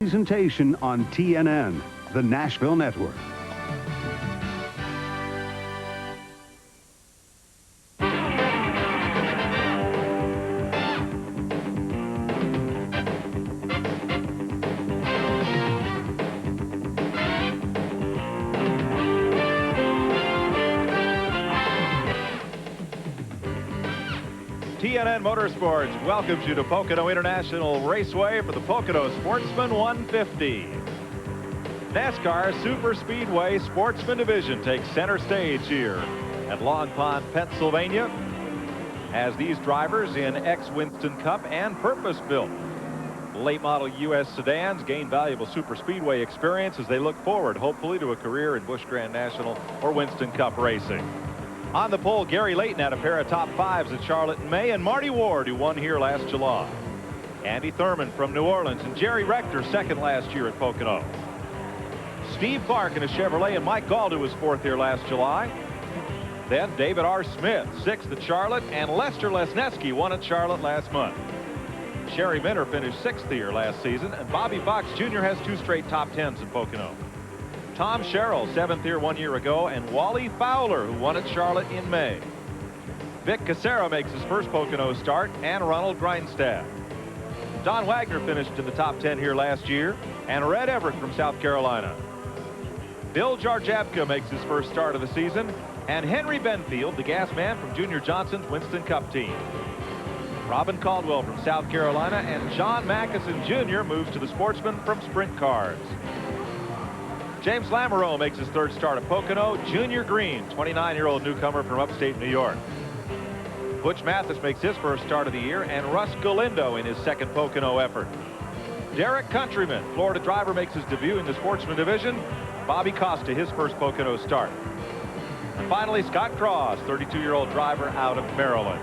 Presentation on TNN, the Nashville Network. TNN Motorsports welcomes you to Pocono International Raceway for the Pocono Sportsman 150. NASCAR Super Speedway Sportsman Division takes center stage here at Long Pond, Pennsylvania, as these drivers in ex-Winston Cup and purpose-built late model U.S. sedans gain valuable super speedway experience as they look forward, hopefully, to a career in Busch Grand National or Winston Cup racing. On the pole, Gary Layton had a pair of top fives at Charlotte in May, and Marty Ward, who won here last July. Andy Thurman from New Orleans and Jerry Rector second last year at Pocono. Steve Clark in a Chevrolet, and Mike Galdo was fourth here last July. Then David R. Smith, sixth at Charlotte, and Lester Lesneski won at Charlotte last month. Sherry Minter finished sixth here last season, and Bobby Fox Jr. has two straight top tens at Pocono. Tom Sherrill, seventh here 1 year ago, and Wally Fowler, who won at Charlotte in May. Vic Casera makes his first Pocono start, and Ronald Grindstad. Don Wagner finished in the top 10 here last year, and Red Everett from South Carolina. Bill Jarjabka makes his first start of the season, and Henry Benfield, the gas man from Junior Johnson's Winston Cup team. Robin Caldwell from South Carolina, and John Mackison Jr. moves to the Sportsman from Sprint Cars. James Lamoureux makes his third start at Pocono. Junior Green, 29-year-old newcomer from upstate New York. Butch Mathis makes his first start of the year, and Russ Galindo in his second Pocono effort. Derek Countryman, Florida driver, makes his debut in the Sportsman division. Bobby Costa, his first Pocono start. And finally, Scott Cross, 32-year-old driver out of Maryland.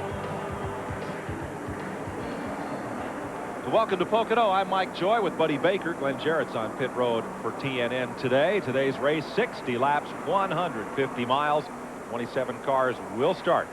Welcome to Pocono. I'm Mike Joy with Buddy Baker. Glenn Jarrett's on pit road for TNN today. Today's race, 60 laps, 150 miles. 27 cars will start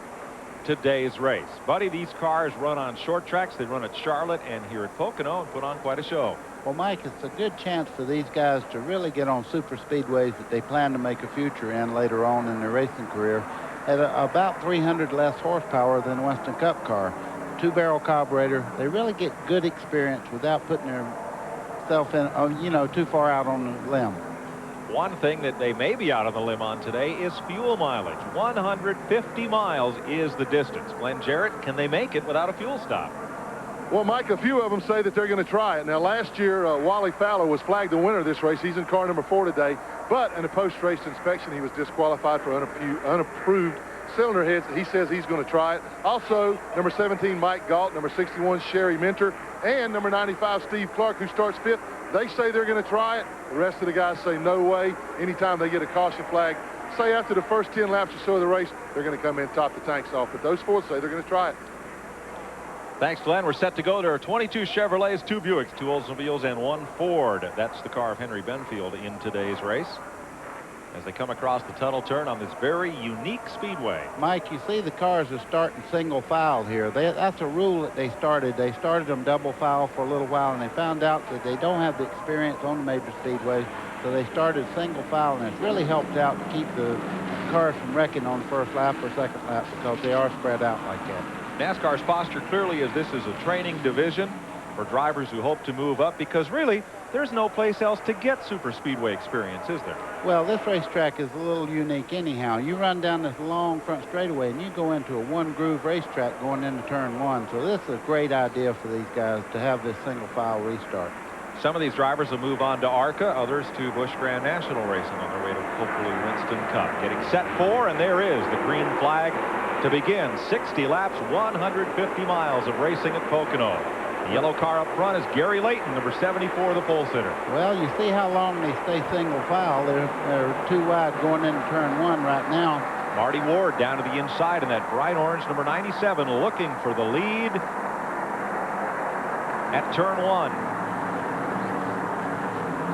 today's race. Buddy, these cars run on short tracks. They run at Charlotte and here at Pocono and put on quite a show. Well, Mike, it's a good chance for these guys to really get on super speedways that they plan to make a future in later on in their racing career at about 300 less horsepower than a Winston Cup car. Two-barrel carburetor. They really get good experience without putting themselves in, too far out on the limb. One thing that they may be out on the limb on today is fuel mileage. 150 miles is the distance. Glenn Jarrett, can they make it without a fuel stop? Well, Mike, a few of them say that they're going to try it. Now, last year, Wally Fowler was flagged the winner of this race. He's in car number 4 today. But in a post-race inspection, he was disqualified for unapproved cylinder heads. He says he's going to try it. Also, number 17, Mike Galt, number 61, Sherry Minter, and number 95, Steve Clark, who starts 5th. They say they're going to try it. The rest of the guys say no way. Anytime they get a caution flag, say after the first 10 laps or so of the race, they're going to come in, top the tanks off. But those 4 say they're going to try it. Thanks, Glenn. We're set to go. There are 22 Chevrolets, 2 Buicks, 2 Oldsmobiles, and 1 Ford. That's the car of Henry Benfield in today's race as they come across the tunnel turn on this very unique speedway. Mike, you see the cars are starting single file here. That's a rule that they started. They started them double file for a little while, and they found out that they don't have the experience on the major speedways, so they started single file, and it's really helped out to keep the cars from wrecking on the first lap or second lap because they are spread out like that. NASCAR's posture clearly is this is a training division for drivers who hope to move up, because really there's no place else to get super speedway experience, is there? Well, this racetrack is a little unique anyhow. You run down this long front straightaway and you go into a one-groove racetrack going into turn 1. So this is a great idea for these guys to have this single file restart. Some of these drivers will move on to ARCA, others to Busch Grand National racing on their way to hopefully Winston Cup. Getting set for, and there is the green flag to begin 60 laps, 150 miles of racing at Pocono. The yellow car up front is Gary Layton, number 74, the pole sitter. Well, you see how long they stay single file. They're too wide going into turn 1 right now. Marty Ward down to the inside in that bright orange, number 97, looking for the lead at turn 1.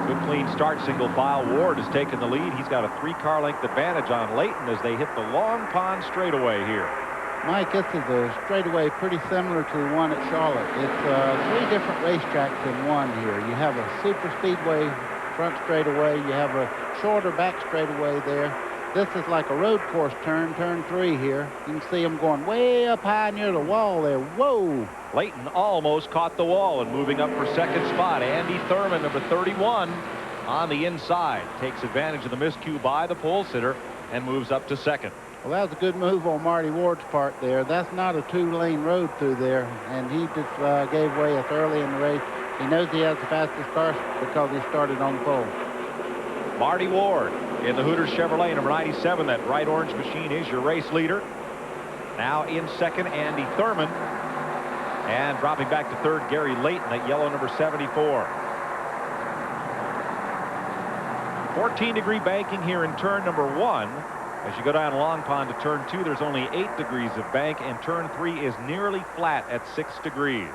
Good clean start, single file. Ward has taken the lead. He's got a 3-car length advantage on Layton as they hit the Long Pond straightaway here. Mike, this is a straightaway pretty similar to the one at Charlotte. It's 3 different racetracks in one here. You have a super speedway front straightaway. You have a shorter back straightaway there. This is like a road course turn 3 here. You can see them going way up high near the wall there. Whoa! Layton almost caught the wall and moving up for second spot. Andy Thurman, number 31, on the inside. Takes advantage of the miscue by the pole sitter and moves up to second. Well, that was a good move on Marty Ward's part there. That's not a 2-lane road through there, and he just gave way up early in the race. He knows he has the fastest car because he started on the pole. Marty Ward in the Hooters Chevrolet, number 97. That bright orange machine is your race leader. Now in second, Andy Thurman. And dropping back to third, Gary Layton, that yellow number 74. 14-degree banking here in turn number 1. As you go down Long Pond to turn 2, there's only 8 degrees of bank, and turn 3 is nearly flat at 6 degrees.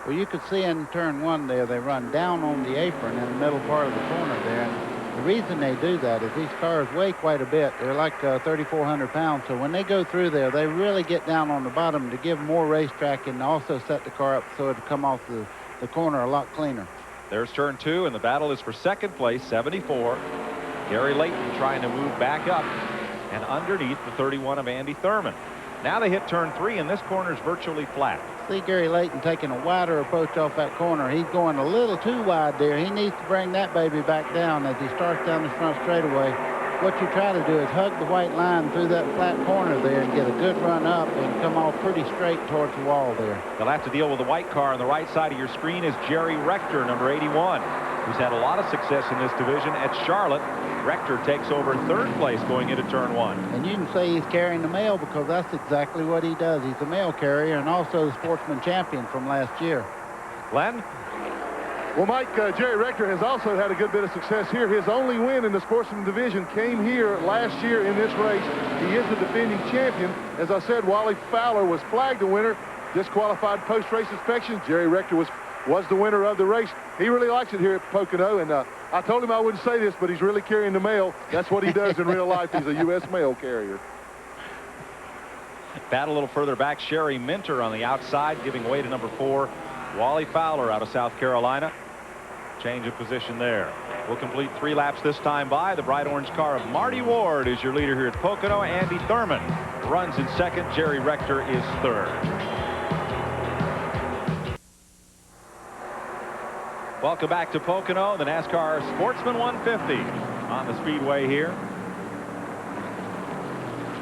Well, you could see in turn 1 there, they run down on the apron in the middle part of the corner there. And the reason they do that is these cars weigh quite a bit. They're like 3,400 pounds. So when they go through there, they really get down on the bottom to give more racetrack and also set the car up so it'll come off the corner a lot cleaner. There's turn 2, and the battle is for second place, 74. Gary Layton trying to move back up and underneath the 31 of Andy Thurman. Now they hit turn 3, and this corner is virtually flat. See Gary Layton taking a wider approach off that corner. He's going a little too wide there. He needs to bring that baby back down as he starts down the front straightaway. What you try to do is hug the white line through that flat corner there and get a good run up and come off pretty straight towards the wall there. They'll have to deal with the white car. On the right side of your screen is Jerry Rector, number 81, who's had a lot of success in this division at Charlotte. Rector takes over third place going into turn 1. And you can say he's carrying the mail because that's exactly what he does. He's a mail carrier and also the Sportsman champion from last year. Glenn? Well, Mike, Jerry Rector has also had a good bit of success here. His only win in the Sportsman division came here last year in this race. He is the defending champion. As I said, Wally Fowler was flagged the winner, disqualified post-race inspection. Jerry Rector was the winner of the race. He really likes it here at Pocono, and I told him I wouldn't say this, but he's really carrying the mail. That's what he does in real life. He's a U.S. mail carrier. Battle a little further back. Sherry Minter on the outside, giving way to number 4, Wally Fowler out of South Carolina. Change of position there. We'll complete 3 laps this time by. The bright orange car of Marty Ward is your leader here at Pocono. Andy Thurman runs in second. Jerry Rector is third. Welcome back to Pocono, the NASCAR Sportsman 150 on the speedway here.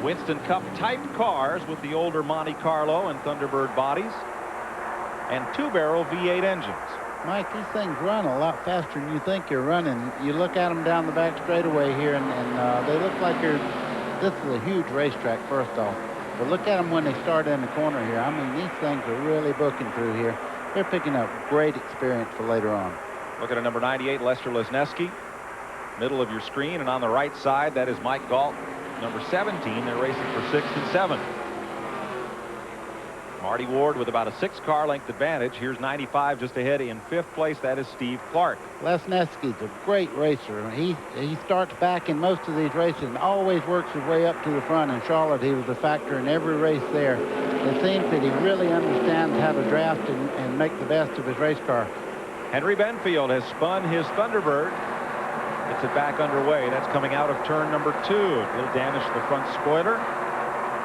Winston Cup type cars with the older Monte Carlo and Thunderbird bodies and 2-barrel V8 engines. Mike, these things run a lot faster than you think you're running. You look at them down the back straightaway here, and they look like this is a huge racetrack, first off. But look at them when they start in the corner here. I mean, these things are really booking through here. They're picking up great experience for later on. Look at a number 98, Lester Lesneski, middle of your screen, and on the right side, that is Mike Galt, number 17. They're racing for 6th and 7th. Marty Ward with about a 6-car length advantage. Here's 95 just ahead in 5th place. That is Steve Clark. Lesneski's a great racer. He starts back in most of these races and always works his way up to the front. In Charlotte, he was a factor in every race there. It seems that he really understands how to draft and make the best of his race car. Henry Benfield has spun his Thunderbird. Gets it back underway. That's coming out of turn number 2. A little damage to the front spoiler.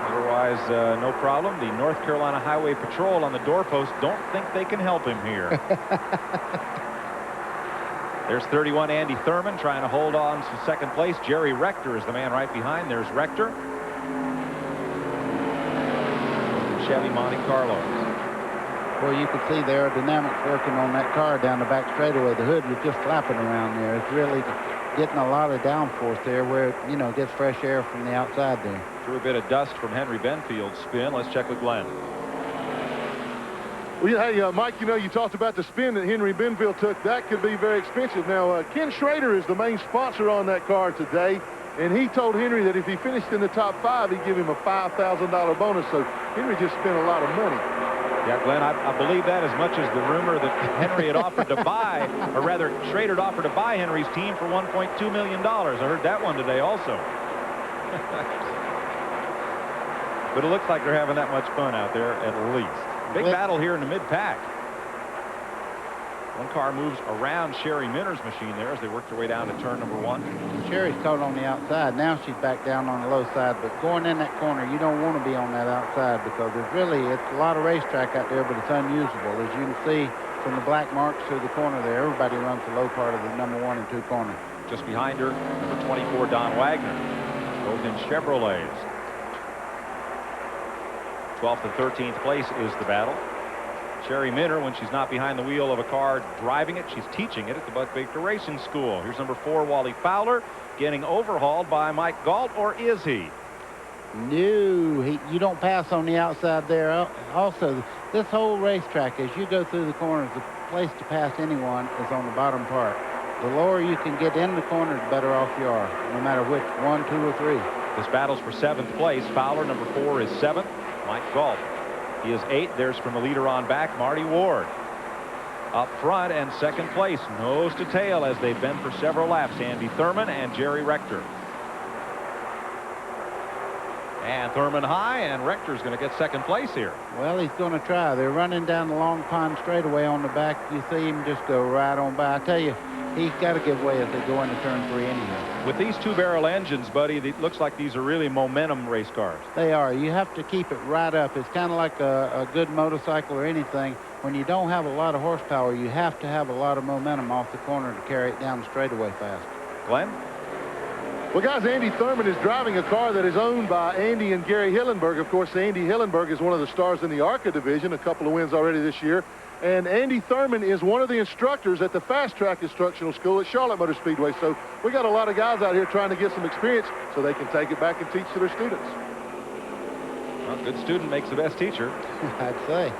Otherwise, no problem. The North Carolina Highway Patrol on the doorpost don't think they can help him here. There's 31, Andy Thurman, trying to hold on to 2nd place. Jerry Rector is the man right behind. There's Rector. Chevy Monte Carlo. Well, you can see the aerodynamics working on that car down the back straightaway. The hood was just flapping around there. It's really getting a lot of downforce there where it, you know, gets fresh air from the outside there. Threw a bit of dust from Henry Benfield's spin. Let's check with Glenn. Well, hey, Mike, you know, you talked about the spin that Henry Benfield took. That could be very expensive. Now, Ken Schrader is the main sponsor on that car today, and he told Henry that if he finished in the top 5, he'd give him a $5,000 bonus. So Henry just spent a lot of money. Yeah, Glenn, I believe that as much as the rumor that Henry had offered to buy, or rather, Schrader had offered to buy Henry's team for $1.2 million. I heard that one today also. But it looks like they're having that much fun out there at least. Big battle here in the mid-pack. One car moves around Sherry Minner's machine there as they work their way down to turn number 1. Sherry's caught on the outside. Now she's back down on the low side, but going in that corner, you don't want to be on that outside because it's a lot of racetrack out there, but it's unusable. As you can see from the black marks through the corner there, everybody runs the low part of the number 1 and 2 corner. Just behind her, number 24, Don Wagner, both in Chevrolets. 12th and 13th place is the battle. Sherry Minner, when she's not behind the wheel of a car driving it, she's teaching it at the Buck Baker Racing School. Here's number 4, Wally Fowler, getting overhauled by Mike Galt, or is he? No, you don't pass on the outside there. Also, this whole racetrack, as you go through the corners, the place to pass anyone is on the bottom part. The lower you can get in the corners, the better off you are, no matter which 1, 2, or 3. This battle's for 7th place. Fowler, number 4, is 7th. Mike Galt, he is 8th. There's from the leader on back, Marty Ward. Up front and 2nd place, nose to tail as they've been for several laps, Andy Thurman and Jerry Rector. And Thurman high, and Rector's going to get 2nd place here. Well, he's going to try. They're running down the Long Pond straightaway on the back. You see him just go right on by. I tell you, he's got to give way as they go into turn 3 anyhow. With these 2-barrel engines, buddy, it looks like these are really momentum race cars. They are. You have to keep it right up. It's kind of like a good motorcycle or anything. When you don't have a lot of horsepower, you have to have a lot of momentum off the corner to carry it down the straightaway fast. Glenn? Well, guys, Andy Thurman is driving a car that is owned by Andy and Gary Hillenberg. Of course, Andy Hillenberg is one of the stars in the ARCA division, a couple of wins already this year. And Andy Thurman is one of the instructors at the Fast Track Instructional School at Charlotte Motor Speedway. So we got a lot of guys out here trying to get some experience so they can take it back and teach to their students. Well, a good student makes the best teacher. I'd say.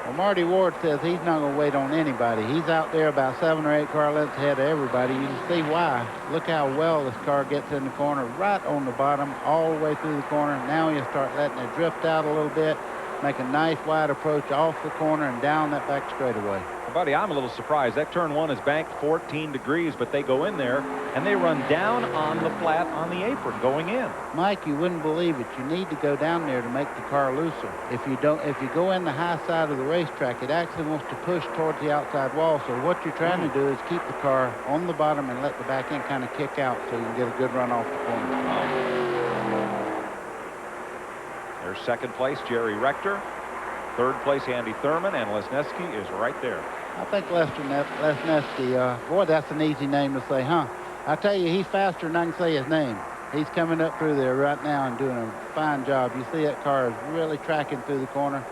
Well, Marty Ward says he's not going to wait on anybody. He's out there about 7 or 8 car lengths ahead of everybody. You can see why. Look how well this car gets in the corner, right on the bottom, all the way through the corner. Now you start letting it drift out a little bit, make a nice wide approach off the corner and down that back straightaway. Well, buddy, I'm a little surprised. That turn 1 is banked 14 degrees, but they go in there and they run down on the flat on the apron going in. Mike, you wouldn't believe it. You need to go down there to make the car looser. If you go in the high side of the racetrack, it actually wants to push towards the outside wall. So what you're trying to do is keep the car on the bottom and let the back end kind of kick out so you can get a good run off the corner. There's 2nd place, Jerry Rector. 3rd place, Andy Thurman, and Lesneski is right there. I think Lesneski, boy, that's an easy name to say, huh? I tell you, he's faster than I can say his name. He's coming up through there right now and doing a fine job. You see that car is really tracking through the corner.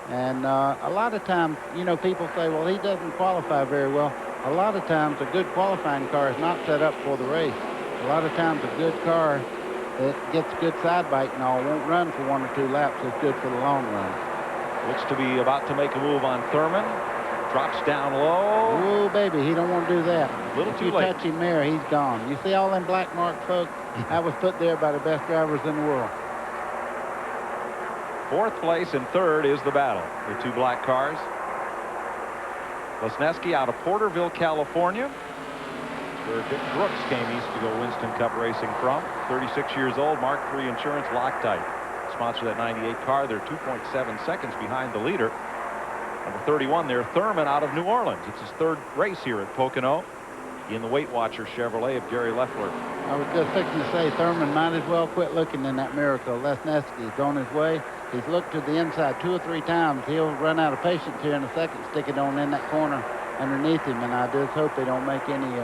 And a lot of times, you know, people say, well, he doesn't qualify very well. A lot of times, a good qualifying car is not set up for the race. A lot of times, a good car that gets good side bite and all won't run for 1 or 2 laps. It's good for the long run. Looks to be about to make a move on Thurman. Drops down low. Oh, baby, he don't want to do that. A little too late. If you touch him there, he's gone. You see all them black marked folks? That was put there by the best drivers in the world. 4th place and 3rd is the battle. The 2 black cars. Lesneski out of Porterville, California, where Dick Brooks came east to go Winston Cup racing from. 36 years old, Mark III Insurance, Loctite. Sponsor that 98 car. They're 2.7 seconds behind the leader. Number 31 there, Thurman out of New Orleans. It's his 3rd race here at Pocono in the Weight Watcher Chevrolet of Gary Leffler. I was just fixing to say Thurman might as well quit looking in that miracle. Lesneski's on his way. He's looked to the inside 2 or 3 times. He'll run out of patience here in a second, stick it on in that corner underneath him, and I just hope they don't make any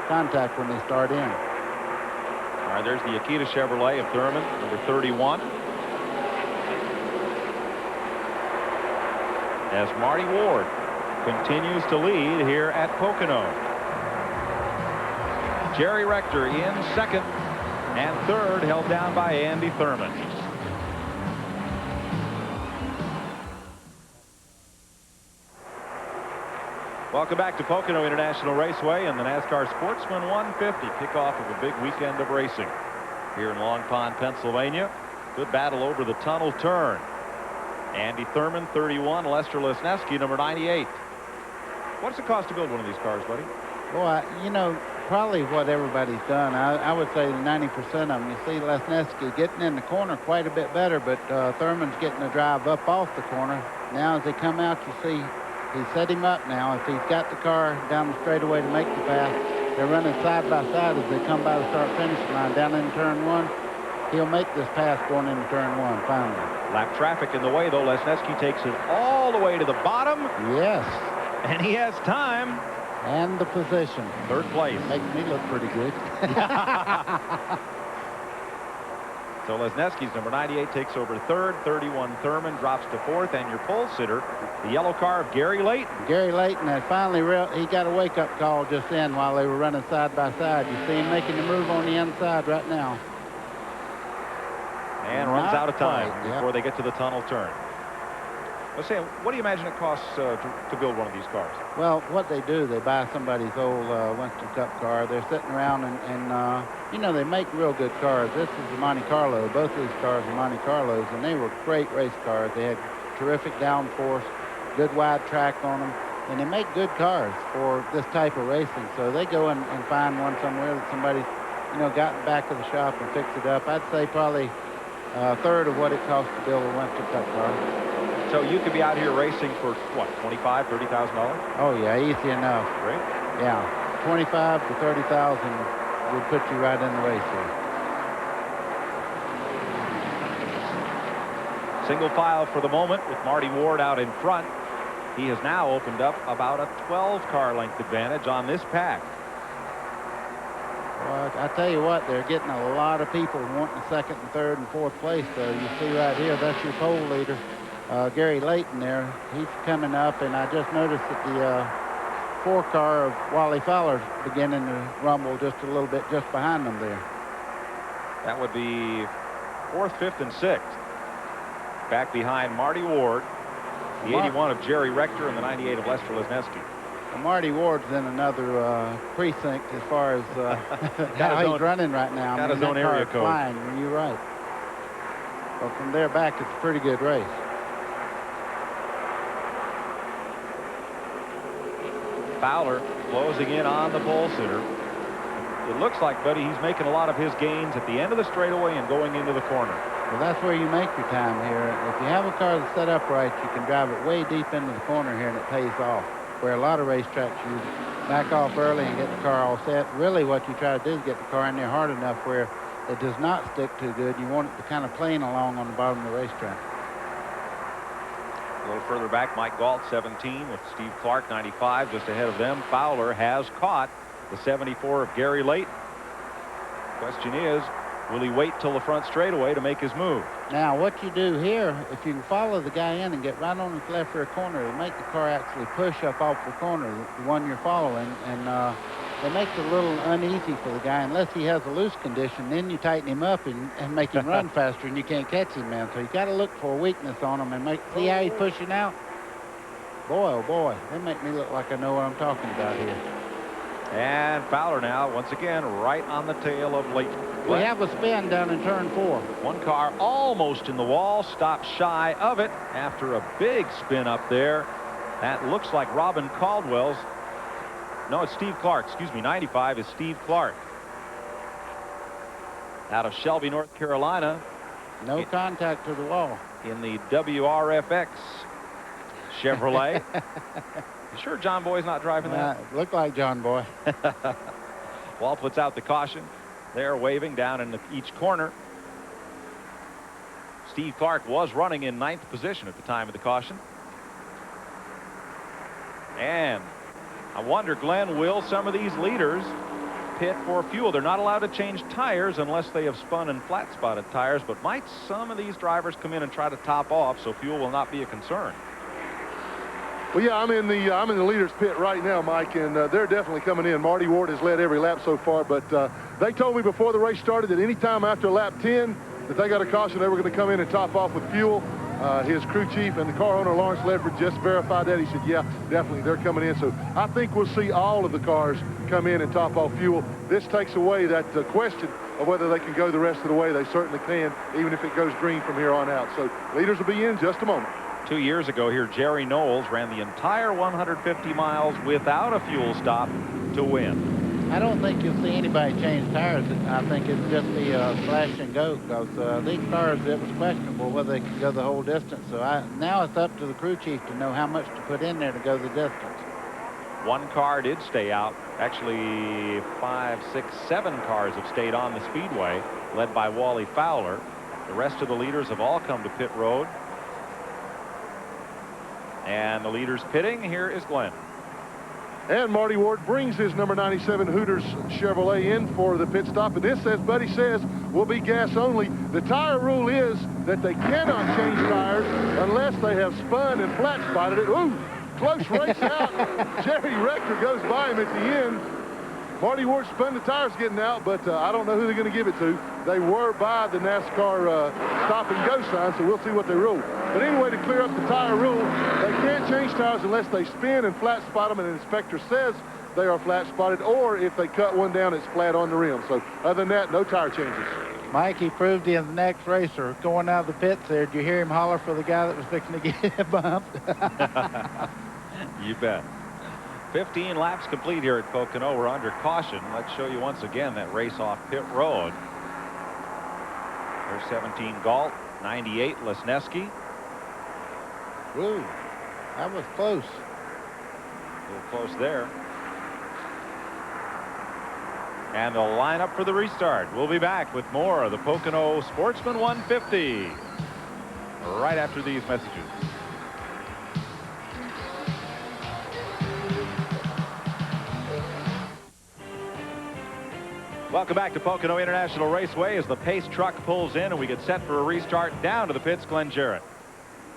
contact when they start in. All right, there's the Akita Chevrolet of Thurman, number 31. As Marty Ward continues to lead here at Pocono. Jerry Rector in 2nd and 3rd, held down by Andy Thurman. Welcome back to Pocono International Raceway and the NASCAR Sportsman 150. Kickoff of a big weekend of racing here in Long Pond, Pennsylvania. Good battle over the tunnel turn. Andy Thurman, 31. Lester Lesneski, number 98. What's the cost to build one of these cars, buddy? Boy, you know, probably what everybody's done. I would say 90% of them. You see Lesniewski getting in the corner quite a bit better, but Thurman's getting the drive up off the corner. Now as they come out, you see he set him up now. If he's got the car down the straightaway to make the pass, they're running side by side as they come by the start-finish line down in turn 1. He'll make this pass going into turn 1 finally. Lap traffic in the way, though. Lesniewski takes it all the way to the bottom. Yes. And he has time. And the position. Third place. Makes me look pretty good. So Lesniewski's number 98 takes over third. 31 Thurman drops to fourth. And your pole sitter, the yellow car of Gary Layton. Gary Layton had finally, he got a wake-up call just then while they were running side by side. You see him making the move on the inside right now. And runs out of time before they get to the tunnel turn. Let's say, what do you imagine it costs to build one of these cars? Well, what they do, they buy somebody's old Winston Cup car. They're sitting around and you know, they make real good cars. This is the Monte Carlo. Both of these cars are Monte Carlos, and they were great race cars. They had terrific downforce, good wide track on them, and they make good cars for this type of racing. So they go and find one somewhere that somebody, you know, got in the back of the shop and fixed it up. I'd say probably a third of what it costs to build a Winston Cup car. So you could be out here racing for, what, $25,000, $30,000? Oh, yeah, easy enough. Great. Yeah, 25 to 30,000 would put you right in the race here. Single file for the moment with Marty Ward out in front. He has now opened up about a 12-car length advantage on this pack. Well, I tell you what, they're getting a lot of people wanting second and third and fourth place. So you see right here, that's your pole leader, Gary Layton there. He's coming up, and I just noticed that the 4-car of Wally Fowler's beginning to rumble just a little bit just behind them there. That would be 4th, 5th, and 6th. Back behind Marty Ward, the 81 of Jerry Rector, and the 98 of Lester Lesniewski. Well, Marty Ward's in another precinct as far as how he's running right now. Got his own area code. Flying, you're right. But from there back, it's a pretty good race. Fowler closing in on the pole sitter. It looks like, buddy, he's making a lot of his gains at the end of the straightaway and going into the corner. Well, that's where you make your time here. If you have a car that's set up right, you can drive it way deep into the corner here, and it pays off. Where a lot of racetracks, you back off early and get the car all set. Really, what you try to do is get the car in there hard enough where it does not stick too good. You want it to kind of plane along on the bottom of the racetrack. A little further back, Mike Galt, 17, with Steve Clark, 95, just ahead of them. Fowler has caught the 74 of Gary Layton. Question is, will he wait till the front straightaway to make his move? Now, what you do here, if you can follow the guy in and get right on his left rear corner, it'll make the car actually push up off the corner, the one you're following, and it makes it a little uneasy for the guy unless he has a loose condition. Then you tighten him up and make him run faster, and you can't catch him, man. So you got to look for a weakness on him and see how he's pushing out. Boy, oh boy, they make me look like I know what I'm talking about here. And Fowler now, once again, right on the tail of Layton. We have a spin down in turn 4. One car almost in the wall, stopped shy of it after a big spin up there. That looks like Robin Caldwell's. No, it's Steve Clark. Excuse me, 95 is Steve Clark. Out of Shelby, North Carolina. No contact to the wall. In the WRFX Chevrolet. You sure John Boy's not driving that? Looked like John Boy. Wall puts out the caution. They're waving down in each corner. Steve Clark was running in 9th position at the time of the caution. And I wonder, Glenn, will some of these leaders pit for fuel? They're not allowed to change tires unless they have spun and flat spotted tires, but might some of these drivers come in and try to top off so fuel will not be a concern? Well, yeah, I'm in the leaders pit right now, Mike, and they're definitely coming in. Marty Ward has led every lap so far, but they told me before the race started that any time after lap 10 that they got a caution, they were going to come in and top off with fuel. His crew chief and the car owner, Lawrence Ledford, just verified that. He said, yeah, definitely, they're coming in. So I think we'll see all of the cars come in and top off fuel. This takes away that question of whether they can go the rest of the way. They certainly can, even if it goes green from here on out. So leaders will be in just a moment. 2 years ago here, Jerry Knowles ran the entire 150 miles without a fuel stop to win. I don't think you'll see anybody change tires. I think it'll just be a flash and go, because these cars, it was questionable whether they could go the whole distance. So now it's up to the crew chief to know how much to put in there to go the distance. One car did stay out. Actually, 5, 6, 7 cars have stayed on the speedway, led by Wally Fowler. The rest of the leaders have all come to pit road. And the leaders pitting. Here is Glenn. And Marty Ward brings his number 97 Hooters Chevrolet in for the pit stop. And this, as Buddy says, will be gas only. The tire rule is that they cannot change tires unless they have spun and flat spotted it. Ooh, close race out. Jerry Rector goes by him at the end. Marty Ward spun the tires getting out, but I don't know who they're going to give it to. They were by the NASCAR stop and go sign, so we'll see what they rule. But anyway, to clear up the tire rule, they can't change tires unless they spin and flat spot them, and the inspector says they are flat spotted, or if they cut one down, it's flat on the rim. So other than that, no tire changes. Mike, he proved in the next racer. Going out of the pits there, did you hear him holler for the guy that was fixing to get bumped? You bet. 15 laps complete here at Pocono. We're under caution. Let's show you once again that race off pit road. There's 17 Galt, 98 Lesneski. Woo, that was close. A little close there. And they'll line up for the restart. We'll be back with more of the Pocono Sportsman 150 right after these messages. Welcome back to Pocono International Raceway as the pace truck pulls in and we get set for a restart. Down to the pits, Glenn Jarrett.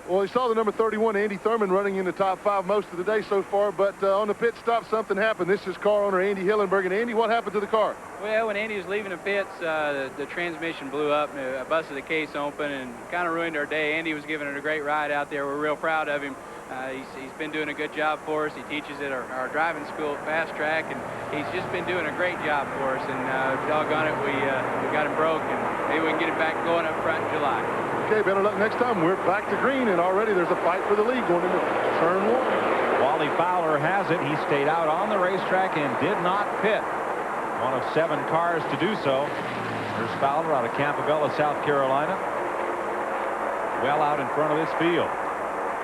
Well, we saw the number 31, Andy Thurman, running in the top 5 most of the day so far, but on the pit stop, something happened. This is car owner Andy Hillenberg. And Andy, what happened to the car? Well, when Andy was leaving the pits, the transmission blew up, and busted the case open, and kind of ruined our day. Andy was giving it a great ride out there. We're real proud of him. He's been doing a good job for us. He teaches at our driving school at Fast Track, and he's just been doing a great job for us. And doggone it, we got him broke, and maybe we can get him back going up front in July. Okay, better luck next time. We're back to green, and already there's a fight for the lead going into turn 1. Wally Fowler has it. He stayed out on the racetrack and did not pit. One of 7 cars to do so. There's Fowler out of Campobella, South Carolina. Well out in front of this field.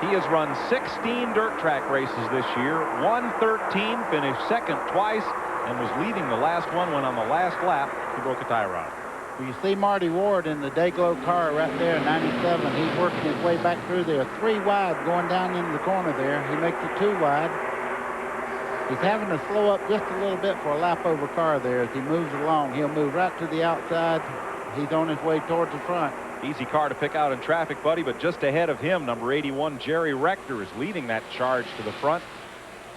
He has run 16 dirt track races this year, won 13, finished second twice, and was leading the last one when on the last lap he broke a tie rod. Well, you see Marty Ward in the Dayglow car right there, 97. He's working his way back through there. 3 wide going down into the corner there. He makes it 2 wide. He's having to slow up just a little bit for a lap over car there as he moves along. He'll move right to the outside. He's on his way towards the front. Easy car to pick out in traffic, Buddy, but just ahead of him, number 81, Jerry Rector, is leading that charge to the front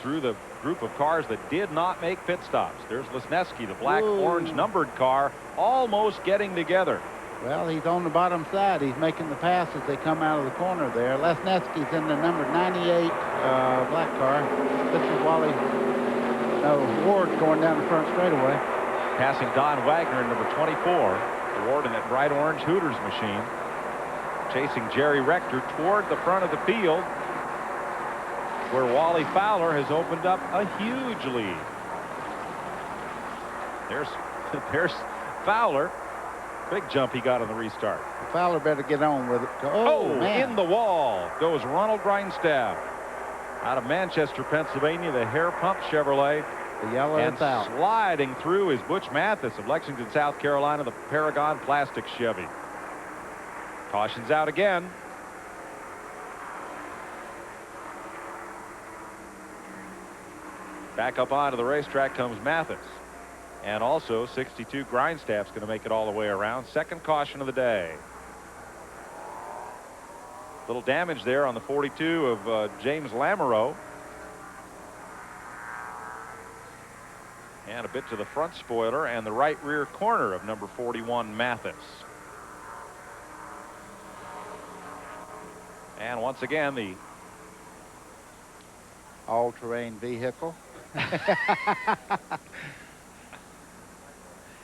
through the group of cars that did not make pit stops. There's Lesneski, the black-orange numbered car, almost getting together. Well, he's on the bottom side. He's making the pass as they come out of the corner there. Lesneski's in the number 98 black car. This is Ward going down the front straightaway. Passing Don Wagner in number 24. Ward in that bright orange Hooters machine. Chasing Jerry Rector toward the front of the field, where Wally Fowler has opened up a huge lead. There's Fowler. Big jump he got on the restart. Fowler better get on with it. Oh, man. in the wall goes Ronald Grindstaff. Out of Manchester, Pennsylvania, the Hair Pump Chevrolet. The yellow and is out. Sliding through is Butch Mathis of Lexington, South Carolina, the Paragon Plastic Chevy. Caution's out again. Back up onto the racetrack comes Mathis. And also 62 Grindstaff's going to make it all the way around. Second caution of the day. Little damage there on the 42 of James Lamoureux. And a bit to the front spoiler and the right rear corner of number 41 Mathis. And once again, the all-terrain vehicle.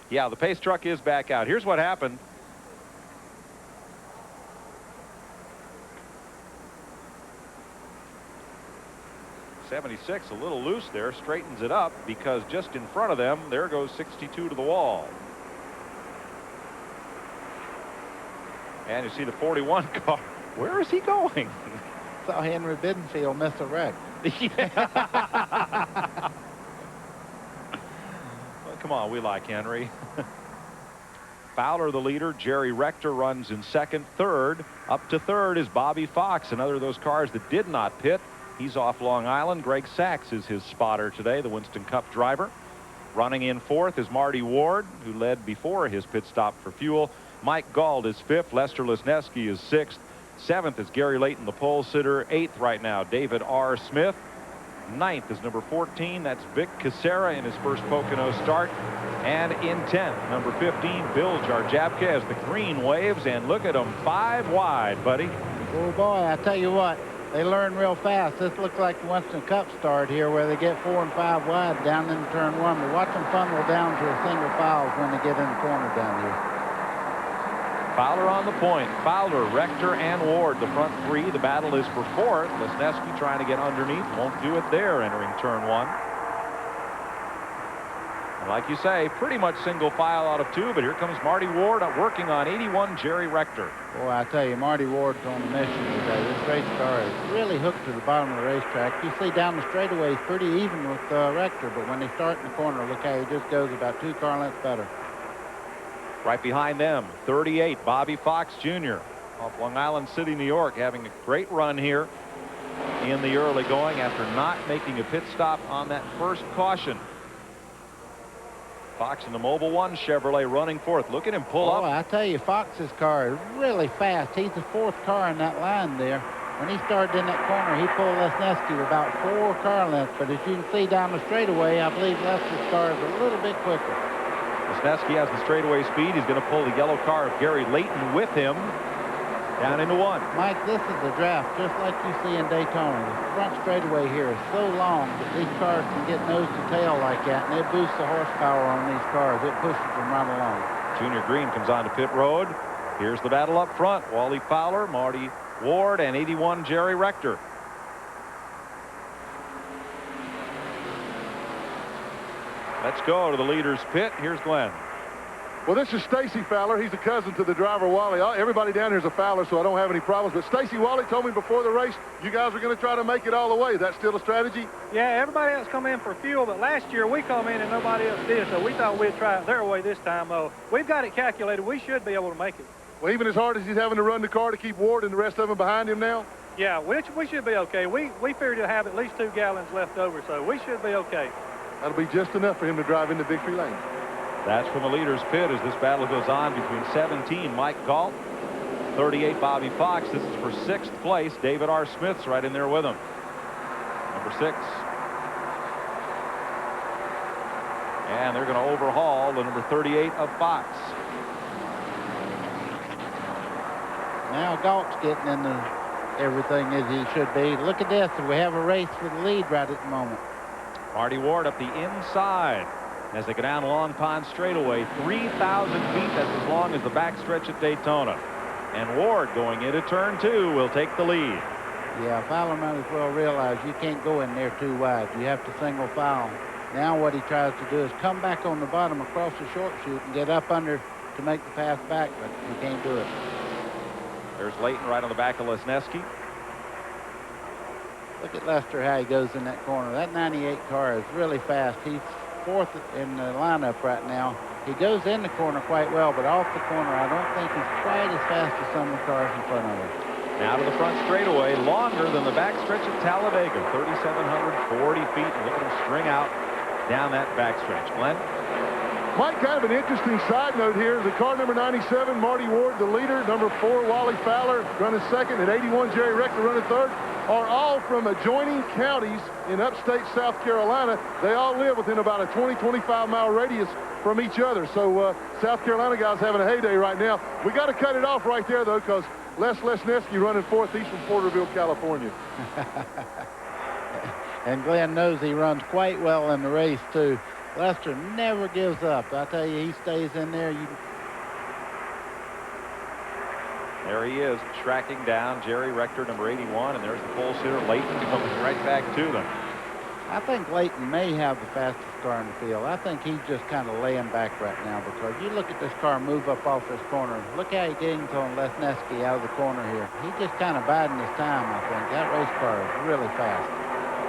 Yeah, the pace truck is back out. Here's what happened. 76 a little loose there, straightens it up because just in front of them, there goes 62 to the wall. And you see the 41 car. Where is he going? Saw Henry Bidenfield miss a wreck. Yeah. Well, come on, we like Henry. Fowler the leader. Jerry Rector runs in second. Third, up to third is Bobby Fox, another of those cars that did not pit. He's off Long Island. Greg Sachs is his spotter today, the Winston Cup driver. Running in fourth is Marty Ward, who led before his pit stop for fuel. Mike Gauld is fifth. Lester Lesneski is sixth. Seventh is Gary Layton, the pole sitter. Eighth right now, David R. Smith. Ninth is number 14. That's Vic Casera in his first Pocono start. And in 10th, number 15, Bill Jarjabka as the green waves. And look at them, 5 wide, buddy. Oh, boy, I tell you what, they learn real fast. This looks like the Winston Cup start here where they get 4 and 5 wide down in turn 1. But watch them funnel down to a single file when they get in the corner down here. Fowler on the point. Fowler, Rector, and Ward, the front three. The battle is for fourth. Lesneski trying to get underneath. Won't do it there entering turn 1. And like you say, pretty much single file out of 2, but here comes Marty Ward working on 81 Jerry Rector. Boy, I tell you, Marty Ward's on a mission today. This race car is really hooked to the bottom of the racetrack. You see down the straightaway, he's pretty even with Rector, but when they start in the corner, look how he just goes about 2 car lengths better. Right behind them, 38, Bobby Fox Jr. off Long Island City, New York, having a great run here in the early going after not making a pit stop on that first caution. Fox in the Mobil 1 Chevrolet running fourth. Look at him pull up. I tell you, Fox's car is really fast. He's the 4th car in that line there. When he started in that corner, he pulled Lesneski about 4 car lengths. But as you can see down the straightaway, I believe Lester's car is a little bit quicker. Lesneski has the straightaway speed. He's going to pull the yellow car of Gary Layton with him down into 1. Mike, this is a draft just like you see in Daytona. The front straightaway here is so long that these cars can get nose to tail like that, and it boosts the horsepower on these cars. It pushes them right along. Junior Green comes onto pit road. Here's the battle up front. Wally Fowler, Marty Ward, and 81 Jerry Rector. Let's go to the leader's pit. Here's Glenn. Well, this is Stacy Fowler. He's a cousin to the driver, Wally. Everybody down here is a Fowler, so I don't have any problems. But Stacy, Wally told me before the race, you guys are going to try to make it all the way. Is that still a strategy? Yeah, everybody else come in for fuel, but last year we come in and nobody else did, so we thought we'd try it their way this time. We've got it calculated. We should be able to make it. Well, even as hard as he's having to run the car to keep Ward and the rest of them behind him now? Yeah, we should be okay. We figured to have at least 2 gallons left over, so we should be okay. That'll be just enough for him to drive into victory lane. That's from the leader's pit as this battle goes on between 17, Mike Gault, 38, Bobby Fox. This is for 6th place. David R. Smith's right in there with him. Number 6. And they're going to overhaul the number 38 of Fox. Now Gault's getting into everything as he should be. Look at this. We have a race for the lead right at the moment. Marty Ward up the inside as they go down Long Pond straightaway. 3,000 feet. That's as long as the backstretch at Daytona. And Ward going into turn 2 will take the lead. Yeah, Fowler might as well realize you can't go in there too wide. You have to single file. Now what he tries to do is come back on the bottom across the short chute and get up under to make the pass back, but he can't do it. There's Layton right on the back of Lesneski. Look at Lester, how he goes in that corner. That 98 car is really fast. He's 4th in the lineup right now. He goes in the corner quite well, but off the corner, I don't think he's quite as fast as some of the cars in front of him. Now to the front straightaway, longer than the backstretch at Talladega, 3,740 feet. And look at him string out down that backstretch. Glenn? Mike, kind of an interesting side note here. The car number 97, Marty Ward, the leader. Number 4, Wally Fowler, running 2nd. And 81, Jerry Rector, running 3rd. Are all from adjoining counties in upstate South Carolina. They all live within about a 20-25 mile radius from each other. So South Carolina guys having a heyday right now. We got to cut it off right there, though, because Les Lesneski running 4th. He's from Porterville, California. And Glenn knows he runs quite well in the race, too. Lester never gives up. I tell you, he stays in there. There he is, tracking down Jerry Rector, number 81, and there's the pole sitter, Layton, coming right back to them. I think Leighton may have the fastest car in the field. I think he's just kind of laying back right now because you look at this car move up off this corner. Look how he gains on Lesneski out of the corner here. He's just kind of biding his time, I think. That race car is really fast.